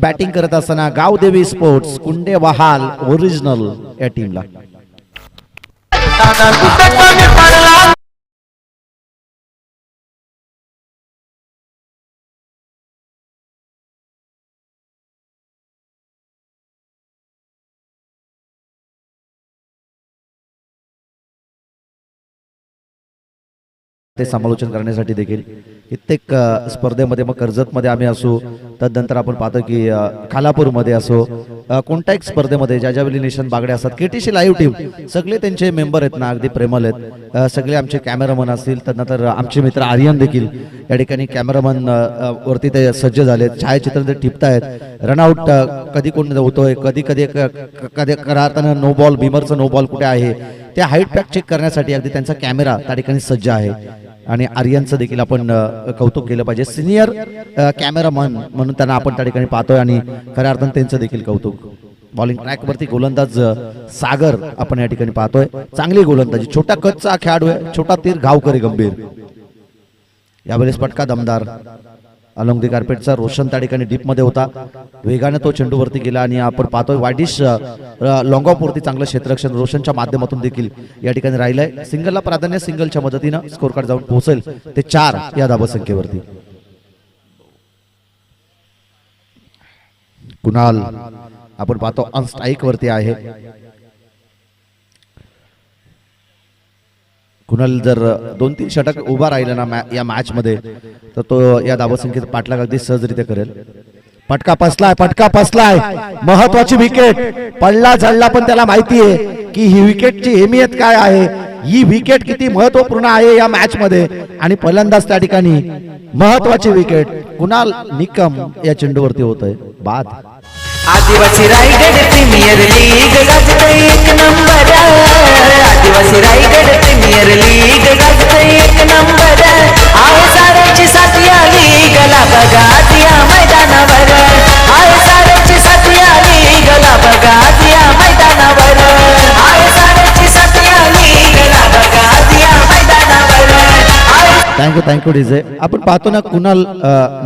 बॅटिंग करत असताना गावदेवी स्पोर्ट्स कुंडेवाहाल ओरिजिनल या टीमला. ते समालोचन करण्यासाठी देखील कित्येक स्पर्धेमध्ये, मग कर्जतमध्ये आम्ही असो, तदनंतर आपण पाहतो की खालापूरमध्ये असो, कोणत्याही स्पर्धेमध्ये ज्या ज्यावेळी निशांत बागडे असतात, केटीसी लाईव्ह टीम सगळे त्यांचे मेंबर आहेत ना, अगदी प्रेमल आहेत. सगळे आमचे कॅमेरामन असतील, तदनंतर आमचे मित्र आर्यन देखील या ठिकाणी कॅमेरामन वरती ते सज्ज झालेत, छायाचित्र ते टिपतायत. रनआउट कधी कोण होतोय, कधी कधी कधी करताना नो बॉल, भीमरचं नो बॉल कुठे आहे ते हाईट पॅक चेक करण्यासाठी अगदी त्यांचा कॅमेरा त्या ठिकाणी सज्ज आहे. आणि आर्यनचं देखील आपण कौतुक केलं पाहिजे, सिनियर कॅमेरामन म्हणून त्यांना आपण त्या ठिकाणी पाहतोय आणि खऱ्या अर्थानं त्यांचं देखील कौतुक. बॉलिंग ट्रॅक वरती गोलंदाज सागर आपण या ठिकाणी पाहतोय, चांगली गोलंदाजी, छोटा कच्चा खेळाडू आहे, छोटा तीर गावकरी गंभीर. यावेळेस पटका दमदार अलॉंग दी कार्पेटचा रोशन त्या ठिकाणी डीप मध्ये होता, वेगाने तो चेंडू वरती गेला आणि आपण पाहतोय वायडिश लॉंग ऑफ वरती चांगलं क्षेत्ररक्षण रोशनच्या माध्यमातून देखील या ठिकाणी राहिलंय. सिंगलला प्राधान्य, सिंगलच्या मदतीनं स्कोर कार्ड जाऊन पोहोचेल ते 4 या धावसंख्येवरती. कुणाल आपण पाहतो ऑन स्ट्राईक वरती आहे. कुणाल जर 2-3 षटक उभा राहिला ना या मॅच मध्ये तर तो या धावसंख्येत पाठलाग अगदी सहजरित्या करेल. पटका फसलाय, महत्वाची विकेट. पडला झडला पण त्याला माहिती आहे की ही विकेटची अहमियत काय आहे, ही विकेट किती महत्वपूर्ण आहे या मॅच मध्ये. आणि फलंदाज त्या ठिकाणी महत्वाची विकेट कुणाल निकम या चेंडूवरती होतोय बाद. आदिवासी रायगड प्रीमियर लीग गाजते एक नंबर. आदिवासी रायगड प्रीमियर लीग गाजते एक नंबर. आहे साऱ्याची साथी आली गला बघा आज या मैदानावर. आहे साऱ्याची साथी आली गला बघा आज या मैदानावर. आहे साऱ्याची साथी आली गला बघा आज या मैदानावर. Thank you DJ. आपण पाहतो ना कुणाल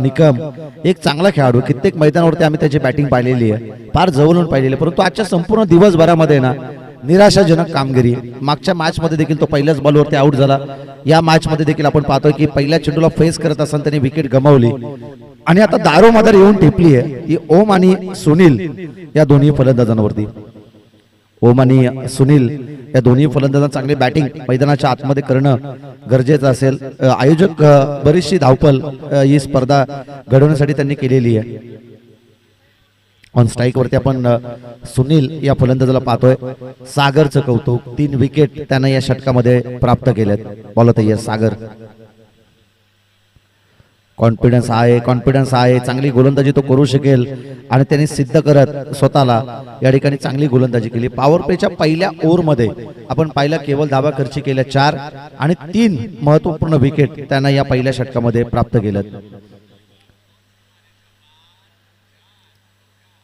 निकम एक चांगला खेळाडू, कित्येक मैदानावरती आम्ही त्याची बॅटिंग पाहिलेली आहे, फार जवळून पाहिलेली आहे, परंतु आजच्या संपूर्ण दिवसभरामध्ये ना निराशाजनक कामगिरी. मागच्या मॅच मध्ये देखील तो पहिल्याच बॉलवरती आउट झाला. या मॅच मध्ये देखील आपण पाहतोय की पहिल्या चेंडूला फेस करत असताना त्यांनी विकेट गमावली आणि आता दारोमदार येऊन टिपली आहे ती ओम आणि सुनील या दोन्ही फलंदाजांवरती. ओम आणि सुनील या दोन्ही फलंदाजांना चांगली बॅटिंग मैदानाच्या आतमध्ये करणं गरजेचं असेल. आयोजक बरीचशी धावपल ही स्पर्धा घडवण्यासाठी त्यांनी केलेली आहे. ऑन स्ट्राईक वरती आपण सुनील या फलंदाजाला पाहतोय. सागरचं कौतुक, 3 विकेट त्यानं या षटकामध्ये प्राप्त केलेत. बोलत आहे सागर, कॉन्फिडन्स आहे, चांगली गोलंदाजी तो करू शकेल आणि त्यांनी सिद्ध करत स्वतःला या ठिकाणी चांगली गोलंदाजी केली. पॉवर प्लेच्या पहिल्या ओव्हर मध्ये आपण पाहिलं केवळ धावा खर्ची केल्या 4 आणि 3 महत्वपूर्ण विकेट त्यांना या पहिल्या षटकामध्ये प्राप्त केल्यात.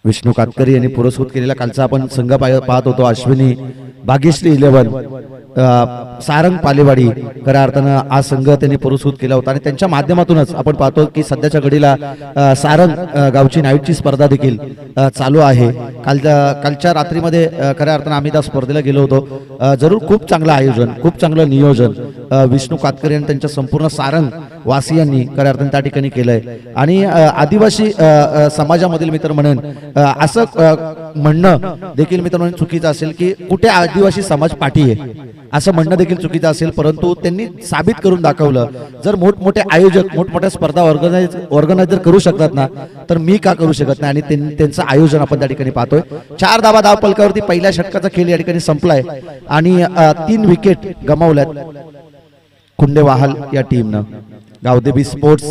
विष्णू कातकरी यांनी पुरस्कृत केलेला कालचा आपण संघ पाहत होतो. अश्विनी, भाग्यश्री 11, सारंग पालेवाडी, खऱ्या अर्थानं हा संघ त्यांनी पुरस्कृत केला होता आणि त्यांच्या माध्यमातूनच आपण पाहतो की सध्याच्या घडीला सारंग गावची नाईटची स्पर्धा देखील चालू आहे. कालच्या रात्रीमध्ये खऱ्या अर्थानं आम्ही त्या स्पर्धेला गेलो होतो. जरूर खूप चांगलं आयोजन, खूप चांगलं नियोजन विष्णू कातकरी आणि त्यांच्या संपूर्ण सारंग वासियांनी खऱ्या अर्थानं त्या ठिकाणी केलंय. आणि आदिवासी समाजामधील मित्र म्हणून असं म्हणणं देखील मित्र म्हणून चुकीचं असेल की कुठे आदिवासी समाज पाठी आहे असं म्हणणं देखील चुकीचं असेल, परंतु त्यांनी साबित करून दाखवलं. जर मोठमोठे आयोजक मोठमोठ्या स्पर्धा ऑर्गनायझर करू शकतात ना, तर मी का करू शकत नाही. आणि त्यांचं आयोजन आपण त्या ठिकाणी पाहतोय. 4 धावा धाव फलकावरती पहिल्या षटकाचा खेळ या ठिकाणी संपलाय आणि 3 विकेट गमावल्यात कुंडेवाहाल या टीमनं. गावदेवी स्पोर्ट्स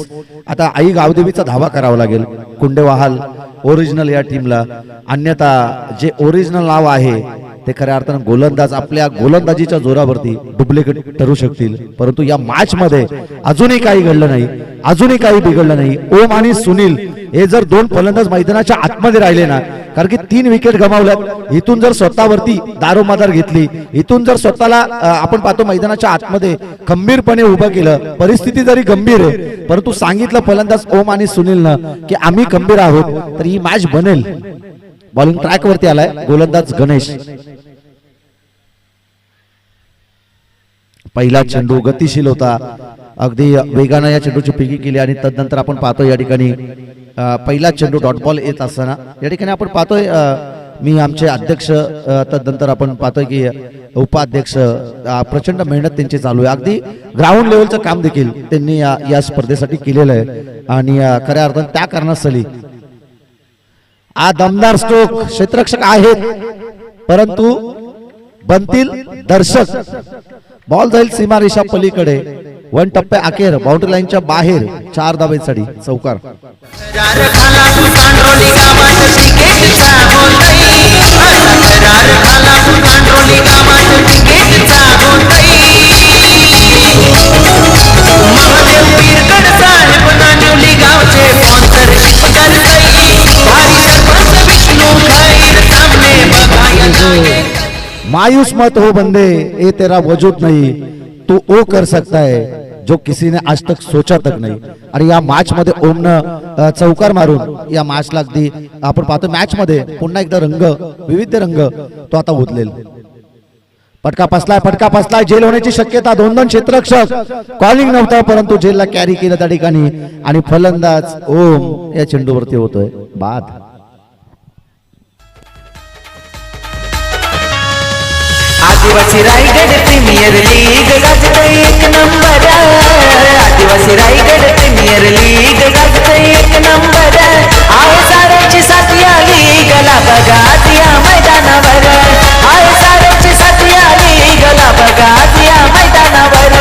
आता आई गावदेवीचा धावा करावा लागेल कुंडेवाहाल ओरिजिनल या टीमला, अन्यथा जे ओरिजिनल नाव आहे ते खऱ्या अर्थानं गोलंदाज आपल्या गोलंदाजीच्या जोरावरती डुप्लिकेट ठरू शकतील, परंतु या मॅच मध्ये अजूनही काही घडलं नाही, अजूनही काही बिघडलं नाही. ओम आणि सुनील हे जर दोन फलंदाज मैदानाच्या आतमध्ये राहिले ना, कारण की 3 विकेट गमावल्यात, इथून जर स्वतःवरती दारोमदार घेतली, इथून जर स्वतःला आपण पाहतो मैदानाच्या आतमध्ये खंबीरपणे उभं केलं, परिस्थिती जरी गंभीर आहे परंतु सांगितलं फलंदाज ओम आणि सुनीलनं की आम्ही खंबीर आहोत, तर ही मॅच बनेल. बॉलिंग ट्रॅक वरती आलाय गोलंदाज गणेश. पहिला चेंडू गतिशील होता, अगदी वेगानं या चेंडूची पिकी केली आणि तदनंतर आपण पाहतो या ठिकाणी पहिला चेंडू डॉट बॉल येत असताना या ठिकाणी आपण पाहतोय मी आमचे अध्यक्ष तदनंतर आपण पाहतोय की उपाध्यक्ष प्रचंड मेहनत त्यांची चालू आहे. अगदी ग्राउंड लेवलचं काम देखील त्यांनी या स्पर्धेसाठी केलेलं आहे आणि खऱ्या अर्थानं त्या कारणास्तली दमदार स्ट्रोक क्षेत्ररक्षक आहेत परंतु बनतील दर्शक. बॉल जाईल सीमारेषा पलीकडे, 1 टप्प्या अखेर बाउंड्री लाईनच्या बाहेर 4 धाब्यांसाठी चौकार. मायूस मत हो बंदे, ये तेरा वजूद नहीं, तू ओ कर सकता है जो किसी ने आज तक सोचा तक नहीं. आणि या मॅच मध्ये ओमनं चौकार मारून या मॅचला अगदी आपण पाहतो मॅच मध्ये पुन्हा एकदा विविध रंग तो आता उधलेल. फटका फसलाय, जेल होण्याची शक्यता. 2 क्षेत्ररक्षक, कॉलिंग नव्हता परंतु जेलला कॅरी केलं त्या ठिकाणी आणि फलंदाज ओम या चेंडूवरती होतोय बाद. आदिवासी रायगड प्रीमियर लीग गाजते 1 नंबर. आदिवासी रायगड प्रीमियर लीग गाजते 1 नंबर. आहे साऱ्यांची साथी आली गला बघा या मैदानावर. आहे साऱ्यांची साथी आली गला बघा या मैदानावर.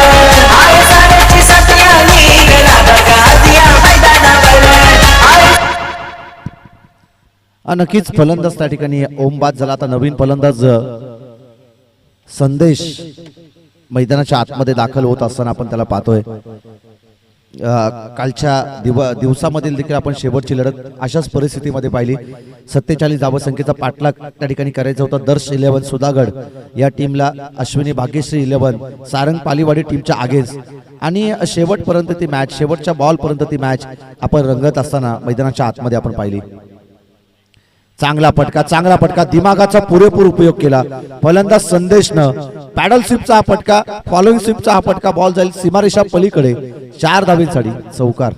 आहे साऱ्यांची साथी आली गला बघा या मैदानावर. नक्कीच फलंदाज त्या ठिकाणी ओम बाद झाला. आता नवीन फलंदाज संदेश मैदानाच्या आतमध्ये दाखल होत असताना आपण त्याला पाहतोय. कालच्या दिवसामधील देखील आपण शेवटची लढत अशाच परिस्थितीमध्ये पाहिली. 47 धावसंख्येचा पाठलाग त्या ठिकाणी करायचा होता. दर्श 11 सुधागड या टीमला, अश्विनी भाग्यश्री 11 सारंग पालीवाडी टीमच्या आगेच आणि शेवटपर्यंत ती मॅच, शेवटच्या बॉल पर्यंत ती मॅच आपण रंगत असताना मैदानाच्या आतमध्ये आपण पाहिली. चांगला फटका, दिमागाचा पुरेपूर उपयोग केला फलंदाज संदेशनं. पॅडल स्वीपचा हा फटका, फॉलोइंग स्वीपचा हा फटका, बॉल जाईल सीमारेषा पलीकडे 4 धावेसाठी चौकार.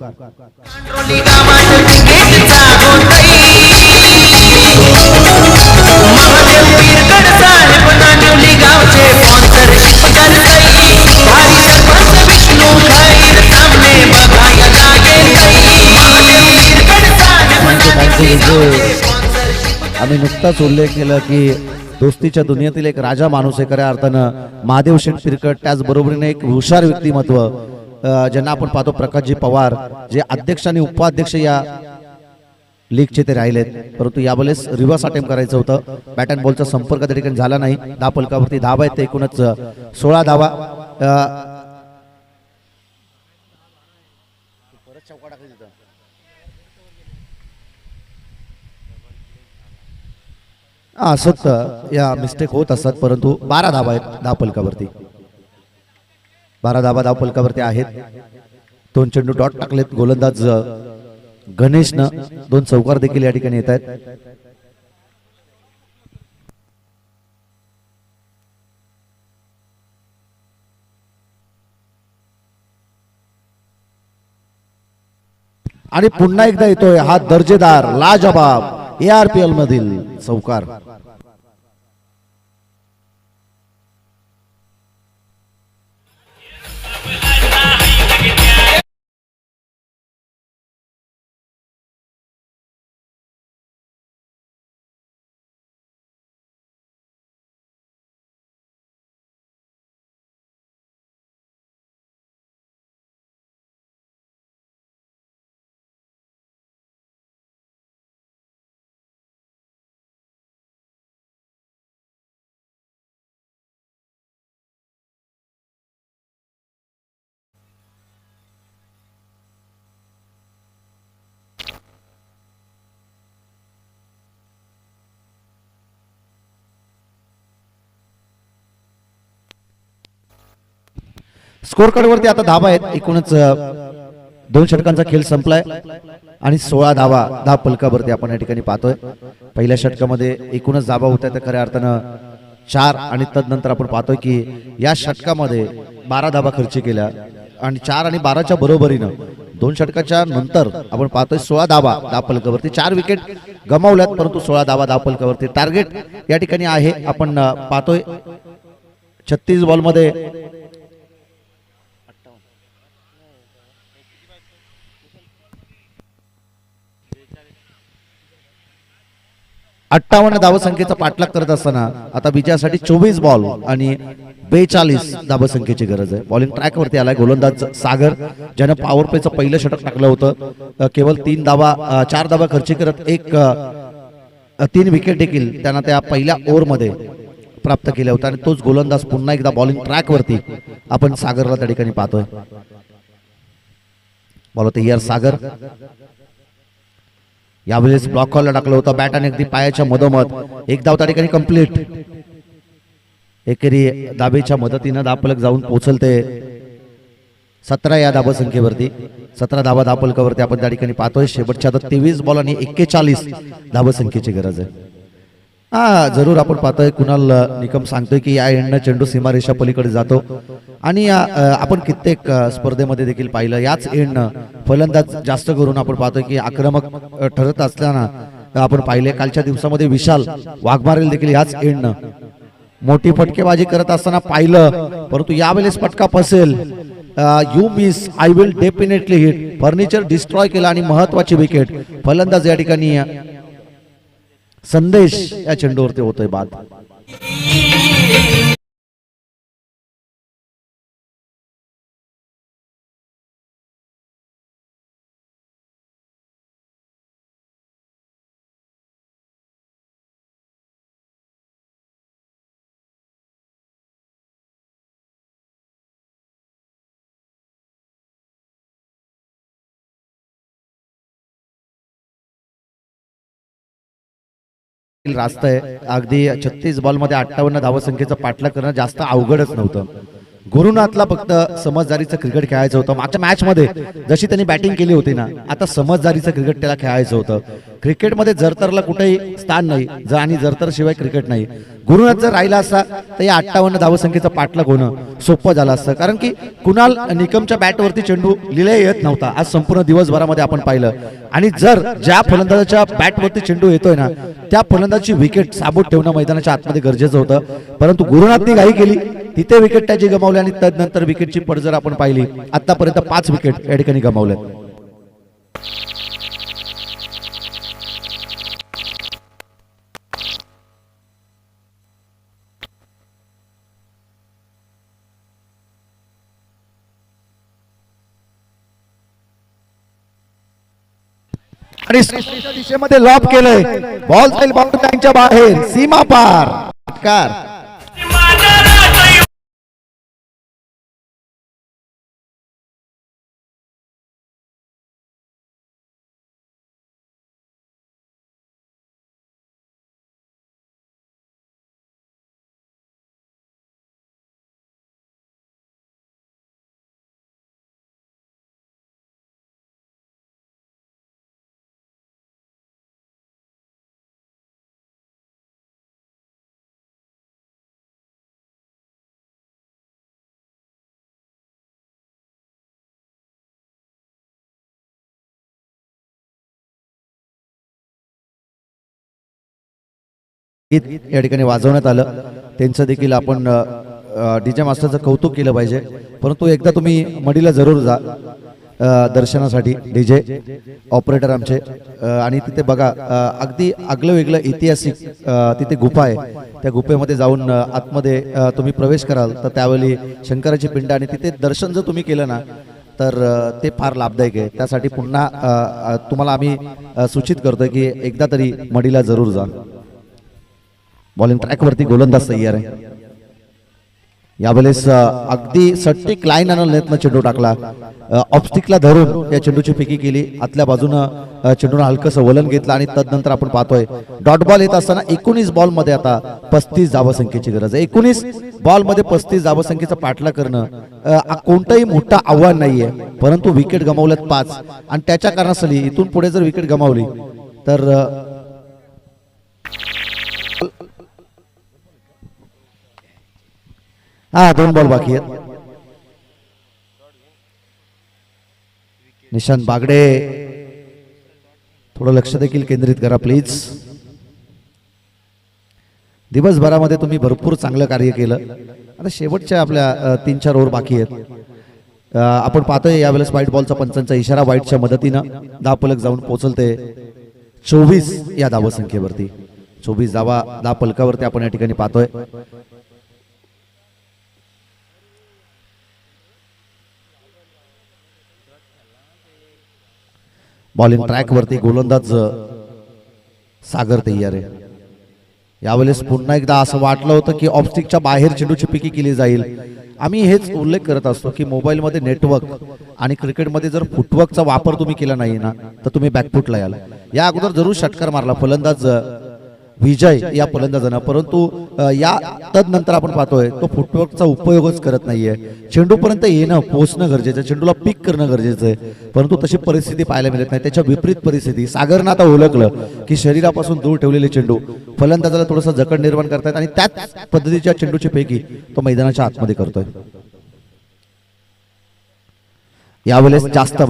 आम्ही नुकताच उल्लेख केला की दोस्तीच्या दुनियेतील एक राजा माणूस आहे खऱ्या अर्थानं महादेव शेठ पिरकट. त्याचबरोबरीने एक हुशार व्यक्तिमत्व ज्यांना आपण पाहतो प्रकाशजी पवार, जे अध्यक्ष आणि उपाध्यक्ष या लीगचे ते राहिलेत. परंतु यावेळेस रिव्हर्स अटेम्प्ट करायचं होतं. बॅट अँड बॉलचा संपर्क त्या ठिकाणी झाला नाही. दहा फलकावरती धावा आहेत, एकूणच 16 धावा. असत या मिस्टेक होत असतात, परंतु 12 धावा आहेत 10 फलकावरती. 12 धावा 10 फलकावरती आहेत. 2 चेंडू डॉट टाकलेत गोलंदाज गणेशनं. 2 चौकार देखील या ठिकाणी येत आहेत. आणि पुन्हा एकदा येतोय हा दर्जेदार लाजवाब ARPL मधील चौकार. स्कोर कार्ड वरती आता धाबा आहेत एकूणच 2 षटकांचा खेळ संपलाय आणि 16 धावा 10 फलकावरती आपण या ठिकाणी पाहतोय. पहिल्या षटकामध्ये एकूणच धाबा होत्या तर खऱ्या अर्थानं 4 आणि तदनंतर आपण पाहतोय की या षटकामध्ये 12 धाबा खर्च केल्या आणि 4 आणि 12च्या बरोबरीनं 2 षटकाच्या नंतर आपण पाहतोय 16 धावा 10 फलकावरती. 4 विकेट गमावल्यात परंतु 16 धावा 10 फलकावरती. टार्गेट या ठिकाणी आहे आपण पाहतोय 36 बॉलमध्ये 58 धावसंख्येचा पाठलाग करत असताना आता विजयासाठी 24 बॉल आणि 42 धावसंख्येची गरज आहे. बॉलिंग ट्रॅक वरती आलाय गोलंदाज सागर, ज्यानं पॉवर प्लेचं पहिलं षटक टाकलं होतं. केवळ 4 धावा खर्च करत 3 विकेट देखील त्यानं त्या पहिल्या ओव्हरमध्ये प्राप्त केल्या होत्या आणि तोच गोलंदाज पुन्हा एकदा बॉलिंग ट्रॅक वरती आपण सागरला त्या ठिकाणी पाहतोय. बॉल होते हियर सागर, यावेळेस ब्लॉक कॉलला टाकलं होतं बॅट आणि अगदी पायाच्या मधोमध. एक धाव त्या ठिकाणी कंप्लीट. एकेरी दाबेच्या मदतीनं धापलक जाऊन पोहोचलते 17 या धावसंख्येवरती. 17 धावा 10 फलकावरती आपण त्या ठिकाणी पाहतोय. शेवटच्या आता 23 बॉल आणि 41 धावसंख्येची गरज आहे. जरूर आपण पाहतोय कुणाल निकम सांगतोय की या एंडनं चेंडू सीमारेषा पलीकडे जातो आणि आपण कित्येक स्पर्धेमध्ये देखील पाहिलं याच एंडनं फलंदाज जास्त करून आपण पाहतोय की आक्रमक ठरत असताना आपण पाहिले. कालच्या दिवसामध्ये विशाल वाघमारेल देखील याच एंडनं मोठी फटकेबाजी करत असताना पाहिलं, परंतु यावेळेस फटका फसेल. You miss I will definitely hit. Furniture destroy केला आणि महत्वाची विकेट. फलंदाज या ठिकाणी संदेश या चेंडूवरती होतोय बाद. रास्त आहे. अगदी 36 बॉल मध्ये 58 धावसंख्येचा पाठलाग करणं जास्त अवघडच नव्हतं. गुरुनाथला फक्त समजदारीचं क्रिकेट खेळायचं होतं. मागच्या मॅच मध्ये जशी त्यांनी बॅटिंग केली होती ना, आता समजदारीचं क्रिकेट त्याला खेळायचं होतं. क्रिकेटमध्ये जरतरला कुठेही स्थान नाही आणि जरतर शिवाय क्रिकेट नाही. गुरुनाथ जर राहिला असता तर या 58 धावसंख्येचा पाठलाग होणं सोपं झालं असतं, कारण की कुणाल निकमच्या बॅटवरती चेंडू लिहिला येत नव्हता. आज संपूर्ण दिवसभरामध्ये आपण पाहिलं आणि जर ज्या फलंदाजाच्या बॅटवरती चेंडू येतोय ना त्या फलंदाजाची विकेट साबूत ठेवणं मैदानाच्या आतमध्ये गरजेचं होतं, परंतु गुरुनाथने घाई केली. तिथे विकेट त्याची गमावली आणि तदनंतर विकेटची पड जर आपण पाहिली आतापर्यंत 5 विकेट या ठिकाणी गमावल्यात. आणि दिशेमध्ये लॉब केलंय. बॉल जाईल बाउंड्रीच्या बाहेर, सीमा पार. षटकार या ठिकाणी वाजवण्यात आलं. त्यांचं देखील आपण डीजे मास्टरचं कौतुक केलं पाहिजे, परंतु एकदा तुम्ही मडीला जरूर जा दर्शनासाठी. डीजे ऑपरेटर आमचे आणि तिथे बघा अगदी आगलं वेगळं ऐतिहासिक तिथे गुफा आहे. त्या गुफेमध्ये जाऊन आतमध्ये तुम्ही प्रवेश कराल तर त्यावेळी शंकराची पिंड आणि तिथे दर्शन जर तुम्ही केलं ना तर ते फार लाभदायक आहे. त्यासाठी पुन्हा तुम्हाला आम्ही सूचित करतोय की एकदा तरी मडीला जरूर जा. बॉलिंग ट्रॅक वरती गोलंदाज तयार आहे. यावेळेस अगदी सट्टिक लाईन नेतनं चेंडू टाकला, ऑफस्टिकला धरून या चेंडूची फेकी केली, आतल्या बाजूनं चेंडूनं हलकंसं वलन घेतलं आणि तदनंतर आपण पाहतोय डॉट बॉल येत असताना 19 बॉल मध्ये आता 35 धावसंख्येची गरज आहे. 19 बॉल मध्ये 35 धावसंख्येचा पाठला करणं कोणतंही मोठं आव्हान नाहीये, परंतु विकेट गमावल्यात 5 आणि त्याच्या कारणासाठी इथून पुढे जर विकेट गमावली तर हा 2 बॉल बाकी आहेत. निशांत बागडे थोडं लक्ष देखील केंद्रित करा प्लीज. दिवसभरामध्ये तुम्ही भरपूर चांगलं कार्य केलं, आता शेवटच्या आपल्या 3-4 ओव्हर बाकी आहेत. आपण पाहतोय यावेळेस व्हाईट बॉलचा पंचांचा इशारा व्हाईटच्या मदतीनं धावफलक जाऊन पोहोचलते 24 या धावसंख्येवरती. 24 धावा धावफलकावरती आपण या ठिकाणी पाहतोय. बॉलिंग ट्रॅक वरती गोलंदाज सागर तयार आहे. यावेळेस पुन्हा एकदा असं वाटलं होतं की ऑफस्टिकच्या बाहेर चेंडूची पिकी केली जाईल. आम्ही हेच उल्लेख करत असतो की मोबाईलमध्ये नेटवर्क आणि क्रिकेटमध्ये जर फुटवर्कचा वापर तुम्ही केला नाही ना तर तुम्ही बॅकफुटला याल. या अगोदर जरूर षटकार मारला फलंदाज विजय या फलंदाजानं, परंतु या तदनंतर आपण पाहतोय तो फुटवर्कचा उपयोगच करत नाहीये. चेंडूपर्यंत येणं पोहोचणं गरजेचं आहे, चेंडूला पिक करणं गरजेचं आहे, परंतु तशी परिस्थिती पाहायला मिळत नाही. त्याच्या विपरीत परिस्थिती सागरनं आता ओळखलं की शरीरापासून दूर ठेवलेले चेंडू फलंदाजाला थोडंसं जखड निर्माण करतायत आणि त्याच पद्धतीच्या चेंडूची पैकी तो मैदानाच्या आतमध्ये करतोय. यावेळेस जास्त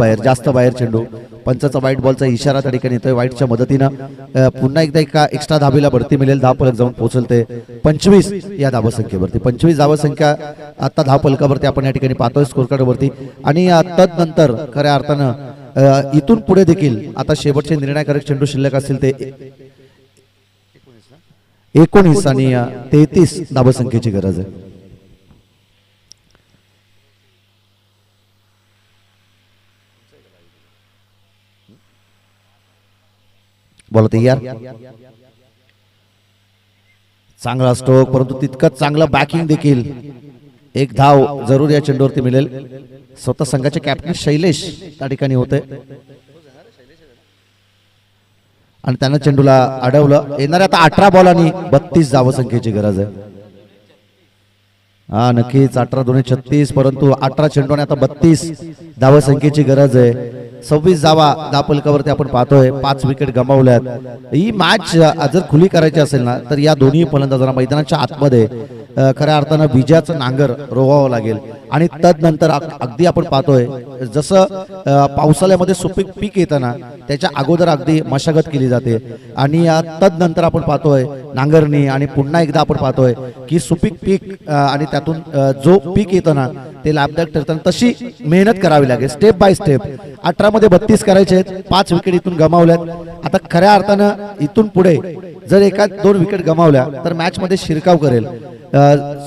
बाहेर चेंडू, पंचाचा व्हाईट बॉलचा इशारा त्या ठिकाणी येतोय. व्हाईटच्या मदतीनं पुन्हा एकदा एका एक्स्ट्रा धाबेला भरती मिळेल. धावफलक जाऊन पोहोचलते 25 या धावसंख्येवरती. 25 धावसंख्या आता धावफलकावरती आपण या ठिकाणी पाहतोय स्कोरकार्डवरती. आणि तदनंतर खऱ्या अर्थानं इथून पुढे देखील आता शेवटचे निर्णायकारक चेंडू शिल्लक असतील ते 19 आणि 33 धावसंख्येची गरज आहे. बोला तयार. चांगला स्ट्रोक, परंतु तितकंच चांगलं बॅकिंग देखील. एक धाव जरूर या चेंडूवरती मिळेल. स्वतः संघाचे कॅप्टन शैलेश त्या ठिकाणी होते आणि त्यानं चेंडूला अडवलं. येणाऱ्या आता 18 बॉलांनी 32 धावसंख्येची गरज आहे. हा नक्कीच 18-2 36, परंतु 18 चेंडूने आता 32 धावसंख्येची गरज आहे. 26 धावा धावफलकावरती आपण पाहतोय. 5 विकेट गमावल्यात. ही मॅच जर खुली करायची असेल ना तर या दोन्ही फलंदाजांना मैदानाच्या आतमध्ये खऱ्या अर्थानं विजयाचं नांगर रोवावं लागेल. आणि तदनंतर अगदी आपण पाहतोय जसं पावसाळ्यामध्ये सुपीक पीक येतं ना त्याच्या अगोदर अगदी मशागत केली जाते आणि तदनंतर आपण पाहतोय नांगरणी आणि पुन्हा एकदा आपण पाहतोय की सुपीक पीक आणि त्यातून जो पीक येतं ना ते लाभदायक ठरताना तशी मेहनत करावी लागेल. स्टेप बाय स्टेप 18 मध्ये 32 करायचे आहेत. 5 विकेट इथून गमावल्यात. आता खऱ्या अर्थानं इथून पुढे जर 1-2 विकेट गमावल्या तर मॅच मध्ये शिरकाव करेल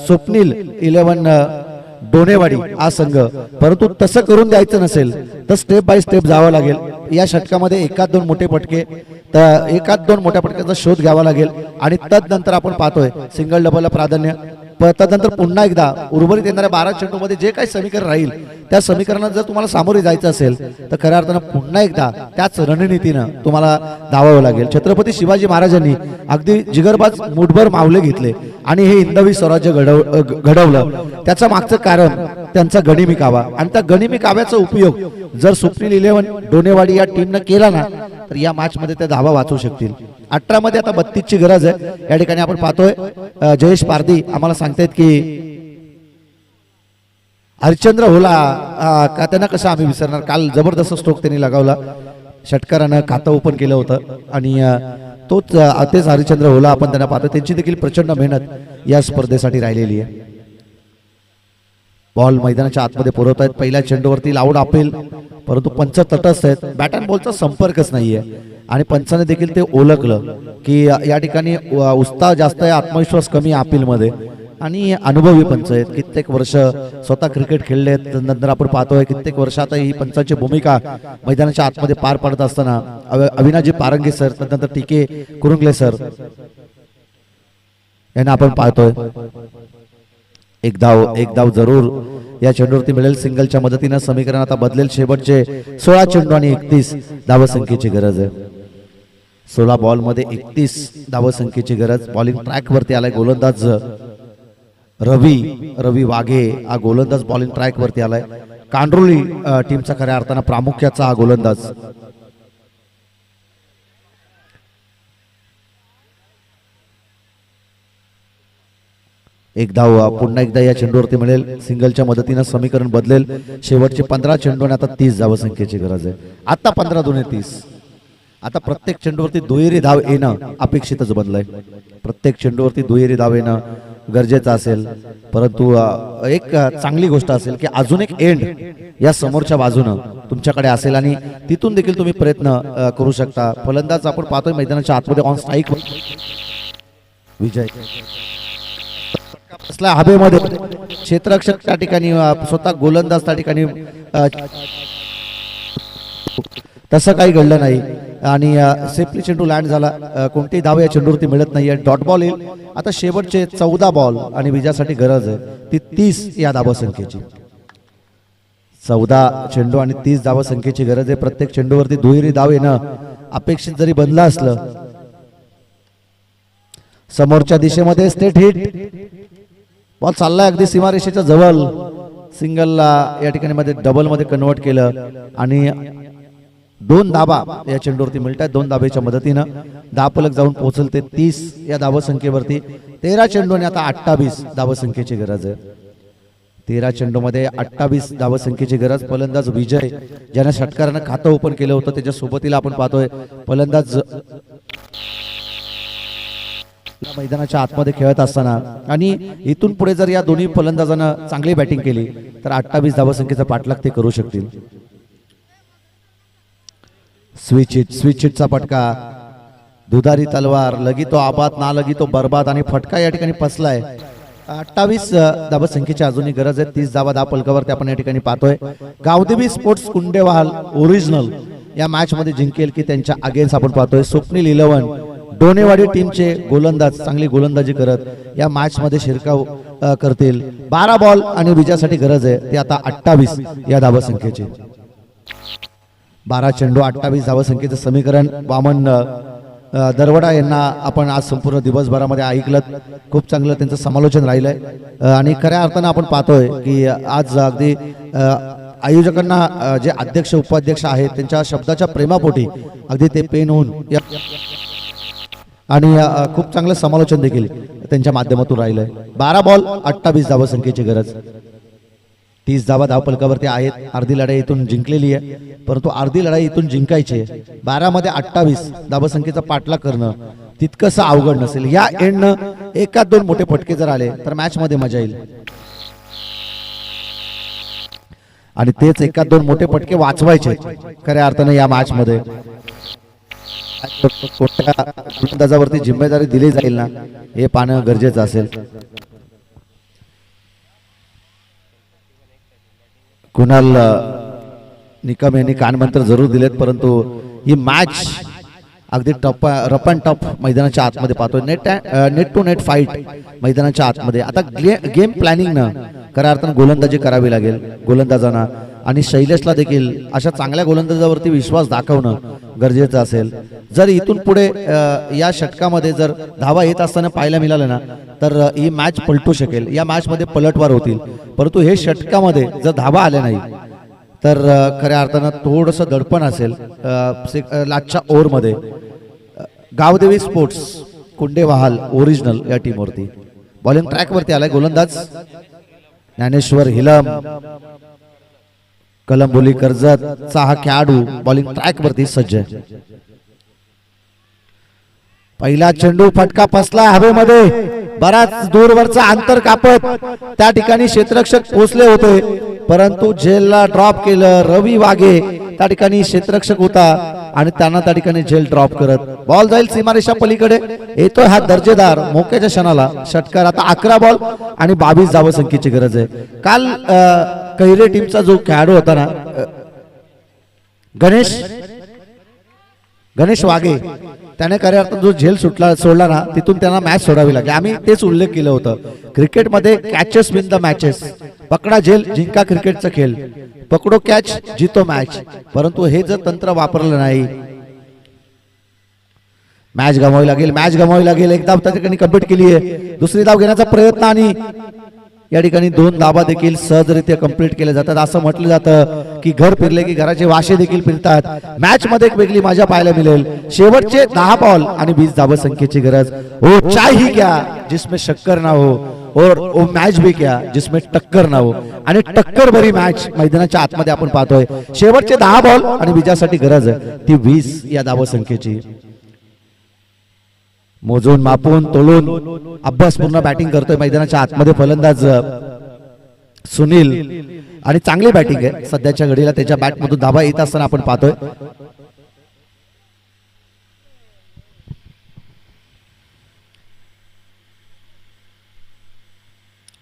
स्वप्नील 11 डोनेवाडी हा संघ. परंतु तसं करून द्यायचं नसेल तर स्टेप बाय स्टेप जावं लागेल. या षटकामध्ये 1-2 मोठे पटके तर 1-2 मोठ्या पटक्याचा शोध घ्यावा लागेल आणि तदनंतर आपण पाहतोय सिंगल डबलला प्राधान्य. तदनंतर पुन्हा एकदा उर्वरित येणाऱ्या 12 चेंडूमध्ये जे काही समीकरण राहील त्या समीकरणात जर तुम्हाला सामोरे जायचं असेल तर खऱ्या अर्थानं पुन्हा एकदा त्याच रणनीतीनं तुम्हाला धावावं लागेल. छत्रपती शिवाजी महाराजांनी अगदी जिगरबाज मुठभर मावले घेतले आणि हे हिंदवी स्वराज्य घडवलं. त्याचं मागचं कारण त्यांचा गनिमी कावा आणि त्या गनिमी काव्याचा उपयोग जर स्वप्नील 11 डोनेवाडी या टीमनं केला ना तर या मॅच मध्ये त्या धावा वाचवू शकतील. 18 मध्ये आता 32 ची गरज आहे. या ठिकाणी आपण पाहतोय जयेश पारधी आम्हाला सांगतायत की हरिश्चंद्र होला का त्यांना कसं आम्ही विसरणार. काल जबरदस्त स्ट्रोक त्यांनी लगावला. षटकारानं खातं ओपन केलं होतं आणि तेच हरिश्चंद्र होला आपण त्यांना पाहतो. त्यांची देखील प्रचंड मेहनत या स्पर्धेसाठी राहिलेली आहे. बॉल मैदानाच्या आतमध्ये पुरवत आहेत. पहिल्या चेंडूवरती लाऊड अपील, परंतु पंच तटस्थ आहेत. बॅट अँड बॉलचा संपर्कच नाहीये आणि पंचाने देखील ते ओळखलं की या ठिकाणी उत्साह जास्त आहे, आत्मविश्वास कमी अपील मध्ये आणि अनुभवी पंच आहेत. कित्येक वर्ष स्वतः क्रिकेट खेळले आहेत. नंतर आपण पाहतोय कित्येक वर्ष आता ही पंचांची भूमिका मैदानाच्या आतमध्ये पार पडत असताना अविनाजी पारंगे सर, त्यानंतर टीके कुरुंगले सर यांना आपण पाहतोय. एक धाव जरूर या चेंडूवरती मिळेल सिंगलच्या मदतीनं. समीकरण आता बदलेल. शेवटचे 16 चेंडू आणि 31 धावसंख्येची गरज आहे. 16 बॉल मध्ये 31 धावसंख्येची गरज. बॉलिंग ट्रॅक वरती आलाय गोलंदाज रवी वाघे हा गोलंदाज बॉलिंग ट्रॅक वरती आलाय. कांड्रोली टीमचा खऱ्या अर्थानं प्रामुख्याचा हा गोलंदाज. एक धाव पुन्हा एकदा या चेंडूवरती मिळेल. सिंगलच्या मदतीनं समीकरण बदलेल. शेवटचे 15 चेंडू आणि आता 30 धावसंख्येची गरज आहे. आता 15 दुने 30. आता प्रत्येक चेंडूवरती दुहेरी धाव येणं अपेक्षितच बनलंय. प्रत्येक चेंडूवरती दुहेरी धाव येणं गरजेचं असेल. परंतु एक चांगली गोष्ट असेल की अजून एक एंड या समोरच्या बाजूनं तुमच्याकडे असेल आणि तिथून देखील तुम्ही प्रयत्न करू शकता. फलंदाज आपण पाहतोय मैदानाच्या आतमध्ये ऑन स्ट्राईक. विजय असला हवेमध्ये क्षेत्ररक्षक त्या ठिकाणी स्वतः गोलंदाज त्या ठिकाणी तसं काही घडलं नाही आणि सेफली चेंडू लँड झाला. कोणतीही धाव या चेंडूवरती मिळत नाहीये. डॉट बॉल येईल. आता शेवटचे 14 बॉल आणि विजयासाठी गरज आहे ती 30 या धावसंख्येची. 14 चेंडू आणि 30 धावसंख्येची गरज आहे. प्रत्येक चेंडूवरती दुहेरी धाव येणं अपेक्षित जरी बनलं असलं. समोरच्या दिशेमध्ये स्टेट हिट. बॉल चाललाय अगदी सीमारेषेच्या जवळ. सिंगलला या ठिकाणी मध्ये डबल मध्ये कन्वर्ट केलं आणि 2 धाबा या चेंडूवरती मिळतात. 2 धाब्याच्या मदतीनं धावफलक जाऊन पोहोचल ते 30 या धावसंख्येवरती. 13 चेंडू आणि आता 28 धावसंख्येची गरज आहे. 13 चेंडू मध्ये 28 धावसंख्येची गरज. फलंदाज विजय ज्याने षटकारानं खातं ओपन केलं होतं त्याच्या सोबतीला आपण पाहतोय फलंदाज मैदानाच्या आतमध्ये खेळत असताना आणि इथून पुढे जर या दोन्ही फलंदाजांना चांगली बॅटिंग केली तर 28 धावसंख्येचा पाठलाग ते करू शकतील. स्विच हिटचा फटका. दुधारी तलवार. लगी तो आबाद ना लगी तो बर्बाद आणि फटका या ठिकाणी फसलाय. 28 धावसंख्येची अजूनही गरज आहे. 30 धावा फलकावरती आपण या ठिकाणी पाहतोय. गावदेवी स्पोर्ट्स कुंडेवाल ओरिजिनल या मॅच मध्ये जिंकेल की त्यांच्या अगेन्स्ट आपण पाहतोय स्वप्नील 11 डोनेवाडी टीमचे गोलंदाज चांगली गोलंदाजी करत या मॅच मध्ये शिरकाव करतील. 12 बॉल आणि विजयासाठी गरज आहे ते आता 28 या धावसंख्येची. 12 चेंडू 28 धावसंख्येचं समीकरण. वामन दरवडा यांना आपण आज संपूर्ण दिवसभरामध्ये ऐकलं. खूप चांगलं त्यांचं समालोचन राहिलंय आणि खऱ्या अर्थानं आपण पाहतोय की आज अगदी आयोजकांना जे अध्यक्ष उपाध्यक्ष आहेत त्यांच्या शब्दाच्या प्रेमापोटी अगदी ते पेन होऊन आणि खूप चांगलं समालोचन देखील त्यांच्या माध्यमातून राहिलंय. 12 बॉल 28 धावसंख्येची गरज. 30 धावा धावफलकावरती आहेत. अर्धी लढाई इथून जिंकलेली आहे परंतु अर्धी लढाई इथून जिंकायची आहे. 12 मध्ये 28 धावसंख्येचा पाठलाग करणं तितकंसं अवघड नसेल. या एंडनं 1-2 मोठे फटके जर आले तर मॅच मध्ये मजा येईल आणि तेच 1-2 मोठे फटके वाचवायचे खऱ्या अर्थानं या मॅच मध्ये. कोणत्या गोलंदाजावरती जिम्मेदारी दिली जाईल ना हे पाहणं गरजेचं असेल. कुणाल निकम यांनी कानमंत्र जरूर दिलेत परंतु ही मॅच अगदी रफ अँड टफ मैदानाच्या आतमध्ये पाहतोय. नेट टू नेट फाईट मैदानाच्या आतमध्ये. आता गेम प्लॅनिंग न खऱ्या अर्थानं गोलंदाजी करावी लागेल गोलंदाजांना आणि शैलेशला देखील अशा चांगल्या गोलंदाजावरती विश्वास दाखवणं गरजेचं असेल. जर इथून पुढे या षटकामध्ये जर धावा येत असताना पाहायला मिळालं ना तर ही मॅच पलटू शकेल. या मॅच मध्ये पलटवार होतील परंतु हे षटकामध्ये जर धावा आल्या नाही तर खऱ्या अर्थानं थोडंसं दडपण असेल लास्टच्या ओव्हरमध्ये. गावदेवी स्पोर्ट्स कुंडेवाहाल ओरिजिनल या टीमवरती बॉलिंग ट्रॅकवरती आलाय गोलंदाज ज्ञानेश्वर हिलम. कलंबोली कर्जतचा हा खेळाडू बॉलिंग ट्रॅक वरती सज्ज आहे. पहिला चेंडू फटका फसला हवेमध्ये. बराच दूरवरचा अंतर कापत त्या ठिकाणी क्षेत्ररक्षक पोहोचले होते परंतु झेलला ड्रॉप केलं. रवी वाघे त्या ठिकाणी क्षेत्ररक्षक होता आणि त्यांना त्या ठिकाणी झेल ड्रॉप करत बॉल जाईल सीमारेषा पलीकडे. येतोय हा दर्जेदार मोक्याच्या क्षणाला षटकार. आता 11 बॉल आणि 22 धावसंख्येची गरज आहे. काल कैरे टीमचा जो खेळाडू होता ना गणेश वाघे त्याने खऱ्या अर्थात जो झेल सोडला ना तिथून त्यांना मॅच सोडावी लागली. आम्ही तेच उल्लेख केलं होतं क्रिकेटमध्ये कॅचेस विन द मॅचेस. पकडा झेल जिंका क्रिकेटचा खेळ, पकडो कॅच जितो मॅच. परंतु हे जर तंत्र वापरलं नाही मॅच गमावी लागेल. एक धाव त्या ठिकाणी कंप्लीट केली आहे. दुसरी धाव घेण्याचा प्रयत्न आणि या ठिकाणी 2 धावा देखील सहजरित्या कंप्लीट केल्या जातात. असं म्हटलं जातं की घर फिरले की घराचे वाशे देखील फिरतात. मॅच मध्ये एक वेगळी मजा पाहायला मिळेल. शेवटचे 10 बॉल आणि 20 धावा संख्येची गरज. हो चाय ही क्या जिसमें शक्कर ना हो और वो मॅच भी क्या जिसमें टक्कर ना हो. आणि टक्कर भरी मॅच मैदानाच्या आतमध्ये आपण पाहतोय. शेवटचे 10 बॉल आणि विजयासाठी गरज ती 20 या धावा संख्येची. मोजून मापून तोलून अभ्यासपूर्ण बॅटिंग करतोय मैदानाच्या आतमध्ये फलंदाज सुनील आणि चांगली बॅटिंग आहे सध्याच्या घडीला. त्याच्या बॅटमधून धावा येत असताना आपण पाहतोय.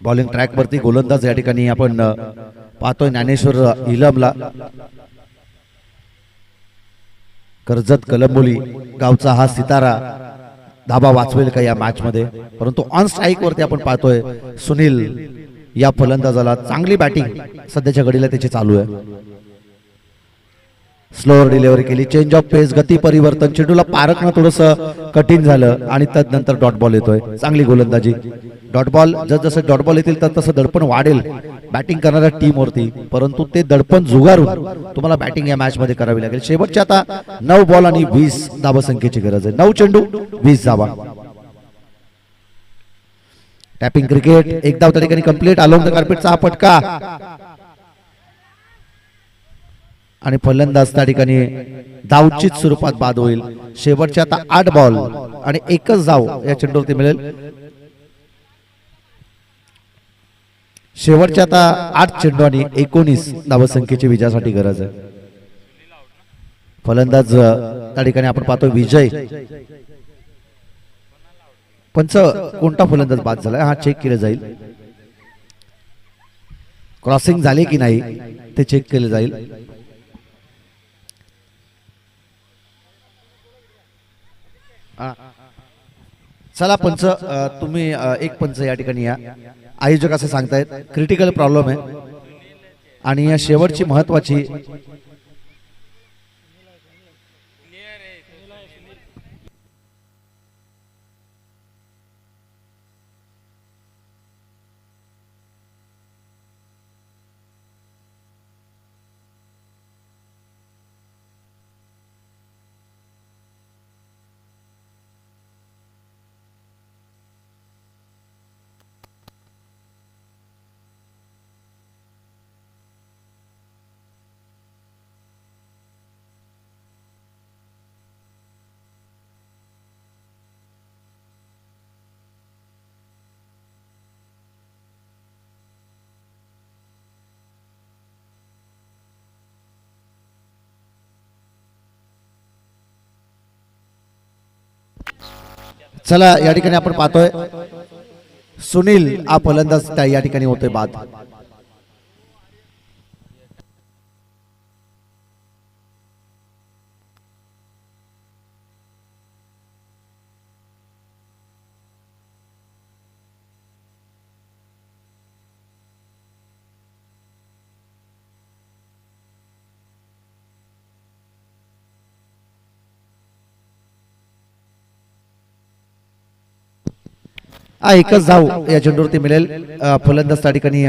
बॉलिंग ट्रॅक वरती गोलंदाज या ठिकाणी आपण पाहतोय ज्ञानेश्वर इलमला. कर्जत कलंबोली गावचा हा सितारा धाबा वाचवेल का या मॅच मध्ये. परंतु ऑन स्ट्राईक वरती आपण पाहतोय सुनील या फलंदाजाला चांगली बॅटिंग सध्याच्या घडीला त्याची चालू आहे. स्लोअर डिलिव्हरी केली, चेंज ऑफ पेस, गती परिवर्तन, चेंडूला पारखणं थोडस कठीण झालं आणि तदनंतर डॉट बॉल येतोय. चांगली गोलंदाजी. डॉट बॉल जसं डॉट बॉल येतील तर तसं दडपण वाढेल बॅटिंग करणाऱ्या टीम वरती. परंतु ते दडपण जुगारून तुम्हाला बॅटिंग या मॅच मध्ये करावी लागेल. शेवटच्या आता 9 बॉल आणि 20 धावा संख्येची गरज आहे. 9 चेंडू 20 धावा. Tapping cricket. एक धाव त्या ठिकाणी कंप्लीट. अलोंग द कार्पेटचा हा फटका आणि फलंदाज त्या ठिकाणी धावचीत स्वरूपात बाद होईल. शेवटच्या आता 8 बॉल आणि 1च धाव या चेंडूवरती मिळेल. शेवटच्या आता 8 चेंडू आणि 19 धावसंख्येची विजयासाठी गरज आहे. फलंदाज त्या ठिकाणी आपण पाहतो विजय. पंच कोणता फलंदाज बाद झालाय हा चेक केलं जाईल. क्रॉसिंग झाले की नाही ते चेक केलं जाईल. चला पंच तुम्ही एक पंच या ठिकाणी या. आयोजक असं सांगतायत क्रिटिकल प्रॉब्लेम आहे आणि या शेवटची महत्वाची चला या ठिकाणी आपण पाहतोय सुनील हा फलंदाज या ठिकाणी होतोय बाद. एकच धाव या चेंडूवरती मिळेल. फलंदाज त्या ठिकाणी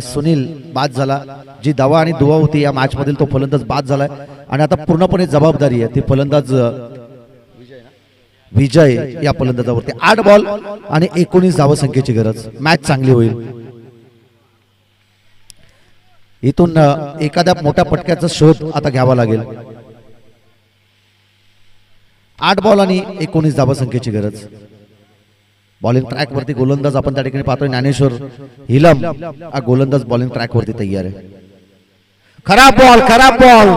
सुनील बाद झाला. जी धावा आणि दुवा होती या मॅच मधील तो फलंदाज बाद झालाय आणि आता पूर्णपणे जबाबदारी आहे ती फलंदाज विजय या फलंदाजावरती. 8 बॉल आणि 19 धावा संख्येची गरज. मॅच चांगली होईल. इथून एखाद्या मोठ्या पटक्याचा शोध आता घ्यावा लागेल. 8 बॉल आणि 19 धावा संख्येची गरज. बॉलिंग ट्रॅक वरती गोलंदाज आपण त्या ठिकाणी पाहतोय ज्ञानेश्वर हिलम हा गोलंदाज बॉलिंग ट्रॅक वरती तयार आहे. खराब बॉल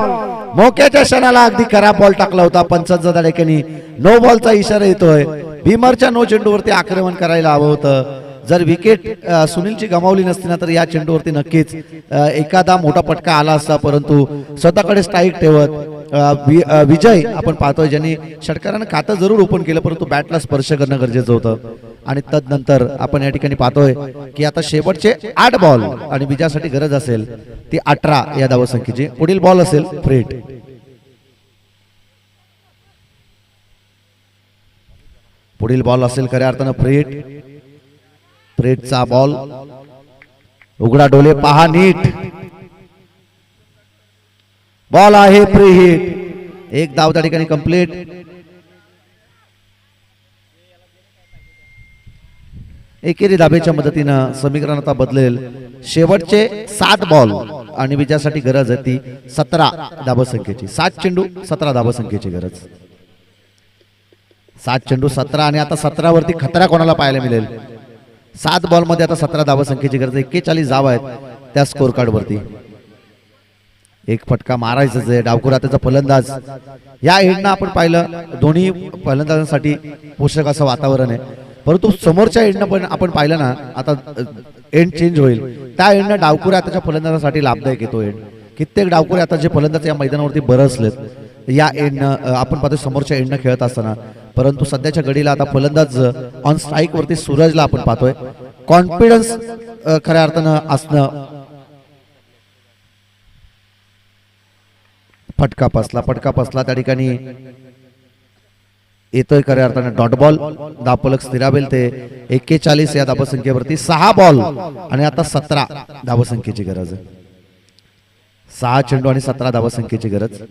मोक्याच्या क्षणाला अगदी खराब बॉल टाकला होता. पंचांचा त्या ठिकाणी नो बॉलचा इशारा येतोय. भीमरच्या नो चेंडूवरती आक्रमण करायला हवं होतं. जर विकेट सुनीलची गमावली नसती ना तर या चेंडूवरती नक्कीच एखादा मोठा पटका आला असता. परंतु स्वतःकडे स्ट्राईक ठेवत विजय आपण पाहतोय ज्यांनी षटकारानं खातं जरूर ओपन केलं परंतु बॅटला स्पर्श करणं गरजेचं होतं आणि तदनंतर आपण या ठिकाणी पाहतोय की आता शेवटचे 8 बॉल आणि विजयासाठी गरज असेल ती 18 या धावसंख्येची. पुढील बॉल असेल फ्रेट. पुढील बॉल असेल खऱ्या अर्थानं फ्रेटचा बॉल. उघडा डोले पहा नीट. बॉल आहे फ्री हिट. एक धाव त्या ठिकाणी कंप्लीट. एकेरी धाब्याच्या मदतीनं समीकरण आता बदलेल. शेवटचे 7 बॉल आणि विजयासाठी गरज आहे ती 17 धावसंख्येची. 7 चेंडू 17 धावसंख्येची गरज. 7 चेंडू 17 आणि आता 17 वरती खतरा कोणाला पाहायला मिळेल. 7 बॉल मध्ये आता 17 धावसंख्येची गरज. 41 धावा आहेत त्या स्कोर कार्ड वरती. एक फटका मारायचाच आहे. डावखुरा त्याचा फलंदाज. या एंडनं आपण पाहिलं दोन्ही फलंदाजांसाठी पोषक असं वातावरण आहे परंतु समोरच्या एंडनं पण आपण पाहिलं ना आता एंड चेंज होईल. त्या एंडनं डावखुरा त्याच्या फलंदाजासाठी लाभदायक येतो एंड. कित्येक डावखुरे आता जे फलंदाज या मैदानावरती बरसलेत या एंडनं आपण पाहतो समोरच्या एंडनं खेळत असताना परंतु सध्याच्या घडीला आता फलंदाज ऑन स्ट्राईक वरती सूरजला आपण पाहतोय. कॉन्फिडन्स खऱ्या अर्थानं असणं. फटका पसला त्या ठिकाणी येतोय खऱ्या अर्थानं डॉट बॉल. धावफलक स्थिरावेल ते 41 या धावसंख्येवरती. 6 बॉल आणि आता 17 धावसंख्येची गरज आहे. 6 चेंडू आणि 17 धावसंख्येची गरज.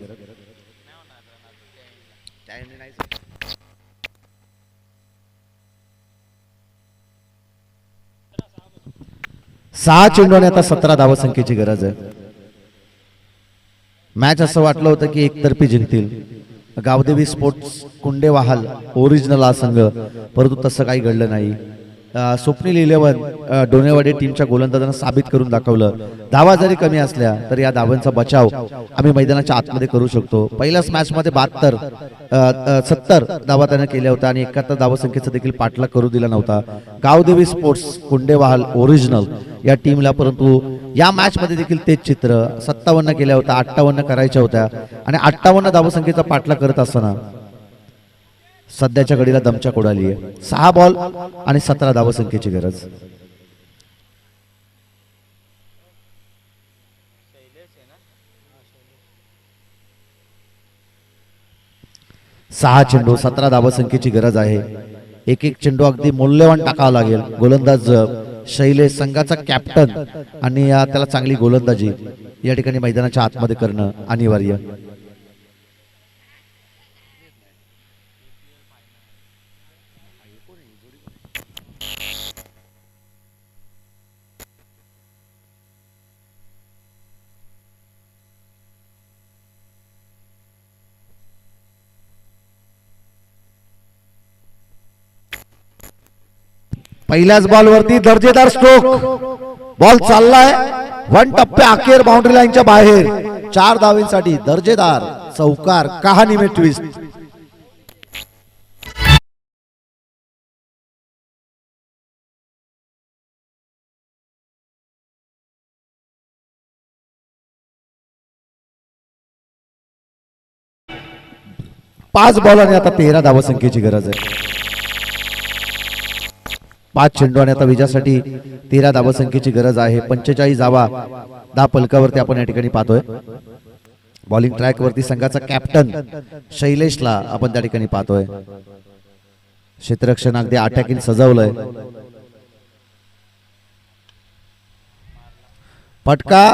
6 चेंडू आणि आता 17 धावसंख्येची गरज आहे. मॅच असं वाटलं होतं की एकतर्फी जिंकतील. गावदेवी स्पोर्ट्स कुंडेवाहाल ओरिजिनल हा संघ परंतु तसं काही घडलं नाही. स्वप्नील 11 डोनेवाडी टीमच्या गोलंदाजांना साबित करून दाखवलं. धावा जरी कमी असल्या तर या धावांचा बचाव आम्ही मैदानाच्या आतमध्ये करू शकतो. पहिल्याच मॅच मध्ये 70 धावा त्याने केल्या होत्या आणि 71 धावसंख्येचा देखील पाठलाग करू दिला नव्हता गावदेवी स्पोर्ट्स कुंडेवाहाल ओरिजिनल या टीमला. परंतु या मॅच मध्ये देखील तेच चित्र. 57 केल्या होत्या, 58 करायच्या होत्या आणि 58 धावसंख्येचा पाठलाग करत असताना सध्याच्या घडीला दमछाक उडाली आहे. 6 बॉल आणि 17 धावसंख्येची गरज. 6 चेंडू 17 धावसंख्येची गरज आहे. एक चेंडू अगदी मौल्यवान टाकावा लागेल. गोलंदाज शैलेश संघाचा कॅप्टन आणि त्याला चांगली गोलंदाजी या ठिकाणी मैदानाच्या आतमध्ये करणं अनिवार्य. पहिल्याच बॉल वरती दर्जेदार स्ट्रोक. बॉल चाललाय 1 टप्प्या अखेर बाउंड्री लाईनच्या बाहेर. 4 धावींसाठी दर्जेदार चौकार. कहाणी में ट्विस्ट. पाच बॉल आणि आता 13 धावसंख्येची गरज आहे. 5 चेंडू आणि आता विजयासाठी 13 धावसंख्येची गरज आहे. 45 धावा 10 फलकावरती आपण या ठिकाणी पाहतोय. बॉलिंग ट्रॅक वरती संघाचा कॅप्टन शैलेशला आपण त्या ठिकाणी पाहतोय. क्षेत्ररक्षण अगदी अटॅकिंग सजवलंय. फटका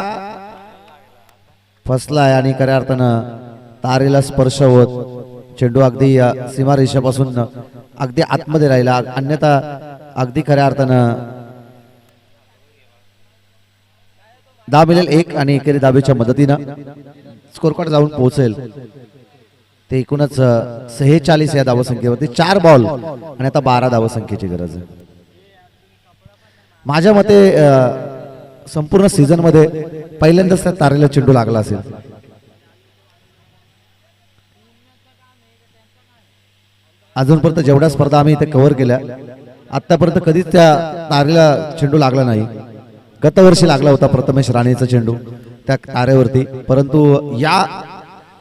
फसलाय आणि खऱ्या अर्थानं तारेला स्पर्श होत चेंडू अगदी सीमारेषेपासून अगदी आतमध्ये राहिला. अन्यथा अगदी खऱ्या अर्थानं धाव मिळेल 1 आणि एकेरी धावेच्या मदतीनं स्कोर कार्ड जाऊन पोहोचेल ते एकूणच 46 या धावसंख्येवरती. 4 बॉल आणि आता 12 धावसंख्येची गरज आहे. माझ्या मते संपूर्ण सीझन मध्ये पहिल्यांदाच त्या तारेला चेंडू लागला असेल. अजूनपर्यंत जेवढ्या स्पर्धा आम्ही इथे कव्हर केल्या आतापर्यंत कधीच त्या तारेला चेंडू लागला नाही. गत वर्षी लागला होता प्रथमेश राणेचा चेंडू त्या तारेवरती. परंतु या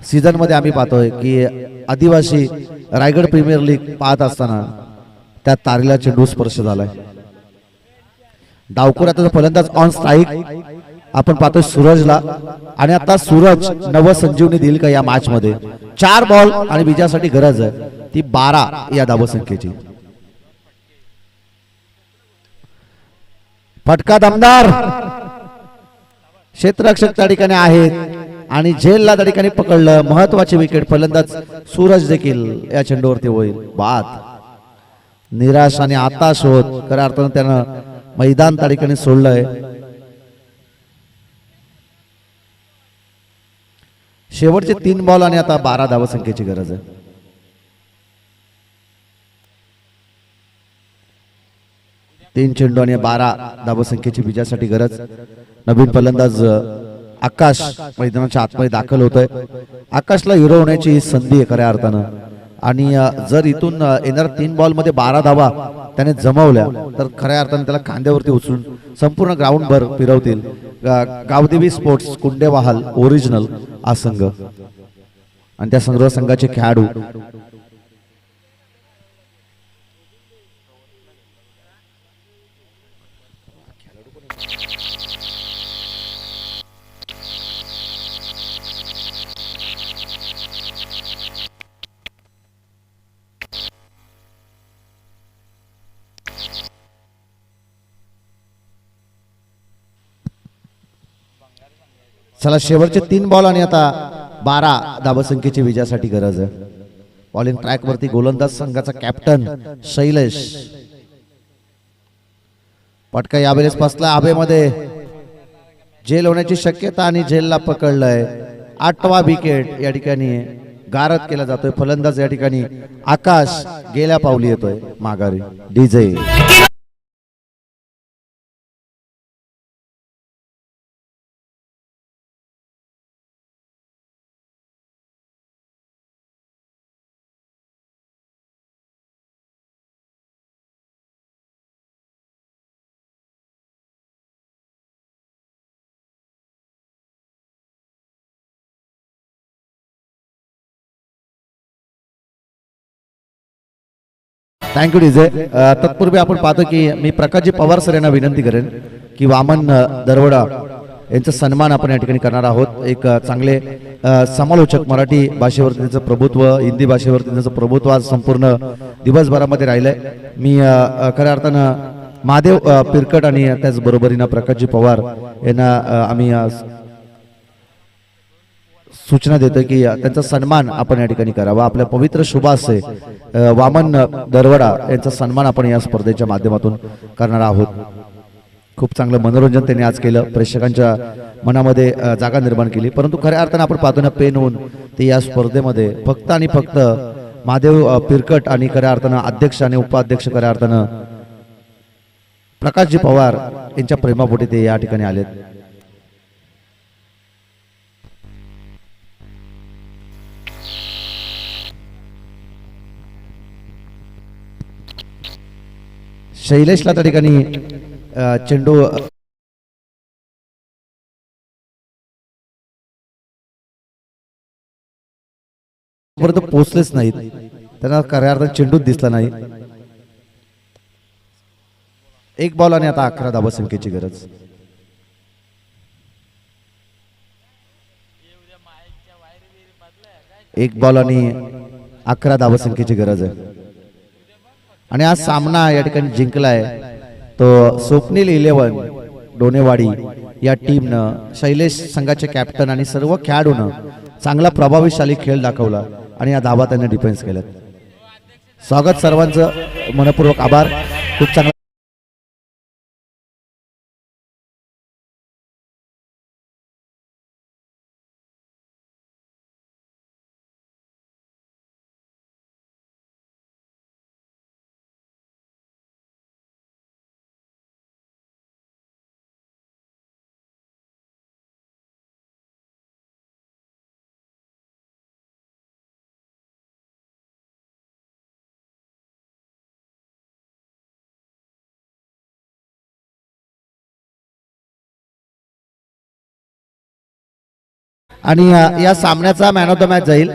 सीझन मध्ये आम्ही पाहतोय की आदिवासी रायगड प्रीमियर लीग पाहत असताना त्या तारेला चेंडू स्पर्श झालाय. डावखुराचा फलंदाज ऑन स्ट्राईक आपण पाहतोय सूरजला, आणि आता सूरज नवसंजीवनी देईल का या मॅच मध्ये. 4 बॉल आणि विजयासाठी गरज आहे ती 12 या धावसंख्येची. फटका दमदार, क्षेत्ररक्षक त्या ठिकाणी आहेत आणि झेलला त्या ठिकाणी पकडलं. महत्वाची विकेट. फलंदाज सूरज देखील या चेंडूवरती होईल बाद. निराश आणि हताश होत खऱ्या अर्थानं त्यानं मैदान त्या ठिकाणी सोडलंय. शेवटचे 3 बॉल आणि आता 12 धावसंख्येची गरज आहे. तीन चेंडू आणि 12 धावसंख्येची विजयासाठी गरज. नवीन फलंदाज आकाश मैदानाच्या आतमध्ये दाखल होतोय. आकाशला हिरो होण्याची ही संधी आहे खऱ्या अर्थानं, आणि जर इथून येणाऱ्या 3 बॉल मध्ये 12 धावा त्याने जमवल्या तर खऱ्या अर्थानं त्याला खांद्यावरती उचलून संपूर्ण ग्राउंडभर फिरवतील गावदेवी स्पोर्ट्स कुंडेवाहाल ओरिजिनल हा संघ आणि त्या सर्व संघाचे खेळाडू. चला, शेवटचे 3 बॉल आणि आता 12 धावसंख्येची विजयासाठी गरज आहे. बॉलिंग ट्रॅक वरती गोलंदाज संघाचा कॅप्टन शैलेश. पटका यावेळेस बसला हवेमध्ये. झेल होण्याची शक्यता आणि झेलला पकडलंय. 8वा विकेट या ठिकाणी गारद केला जातोय. फलंदाज या ठिकाणी आकाश गेल्या पावली येतोय माघारी. DJ thank you DJ. तत्पूर्वी आपण पाहतो की मी प्रकाशजी पवार सर यांना विनंती करेन की वामन दरवडा यांचा सन्मान आपण या ठिकाणी करणार आहोत. एक चांगले समालोचक, मराठी भाषेवरती त्यांचं प्रभुत्व, हिंदी भाषेवरती त्यांचं प्रभुत्व आज संपूर्ण दिवसभरामध्ये राहिलंय. मी खऱ्या अर्थानं महादेव पिरकट आणि त्याचबरोबरीनं प्रकाशजी पवार यांना आम्ही सूचना देतोय की त्यांचा सन्मान आपण या ठिकाणी करावा. आपल्या पवित्र शुभासे वामन दरवडा यांचा सन्मान आपण या स्पर्धेच्या माध्यमातून करणार आहोत. खूप चांगलं मनोरंजन त्यांनी आज केलं, प्रेक्षकांच्या मनामध्ये जागा निर्माण केली. परंतु खऱ्या अर्थानं आपण पाहतो ना, पेन होऊन ते या स्पर्धेमध्ये फक्त आणि फक्त महादेव पिरकट आणि खऱ्या अर्थानं अध्यक्ष आणि उपाध्यक्ष खऱ्या अर्थानं प्रकाशजी पवार यांच्या प्रेमापोटी ते या ठिकाणी आलेत. शैलेशला त्या ठिकाणी चेंडू पर्यंत पोहोचलेच नाहीत, त्यांना खऱ्या अर्थात चेंडूच दिसला नाही. 1 बॉल आणि आता 11 धावसंख्येची गरज. एक बॉल आणि 11 धावसंख्येची गरज आहे. आणि आज सामना या ठिकाणी जिंकलाय तो स्वप्नील 11 डोनेवाडी या टीमनं. शैलेश संघाचे कॅप्टन आणि सर्व खेळाडूंना चांगला प्रभावशाली खेळ दाखवला आणि या धावा त्यांनी डिफेन्स केल्यात. स्वागत सर्वांचं, मनपूर्वक आभार. खूप चांगला आणि या सामन्याचा मॅन ऑफ द मॅच जाईल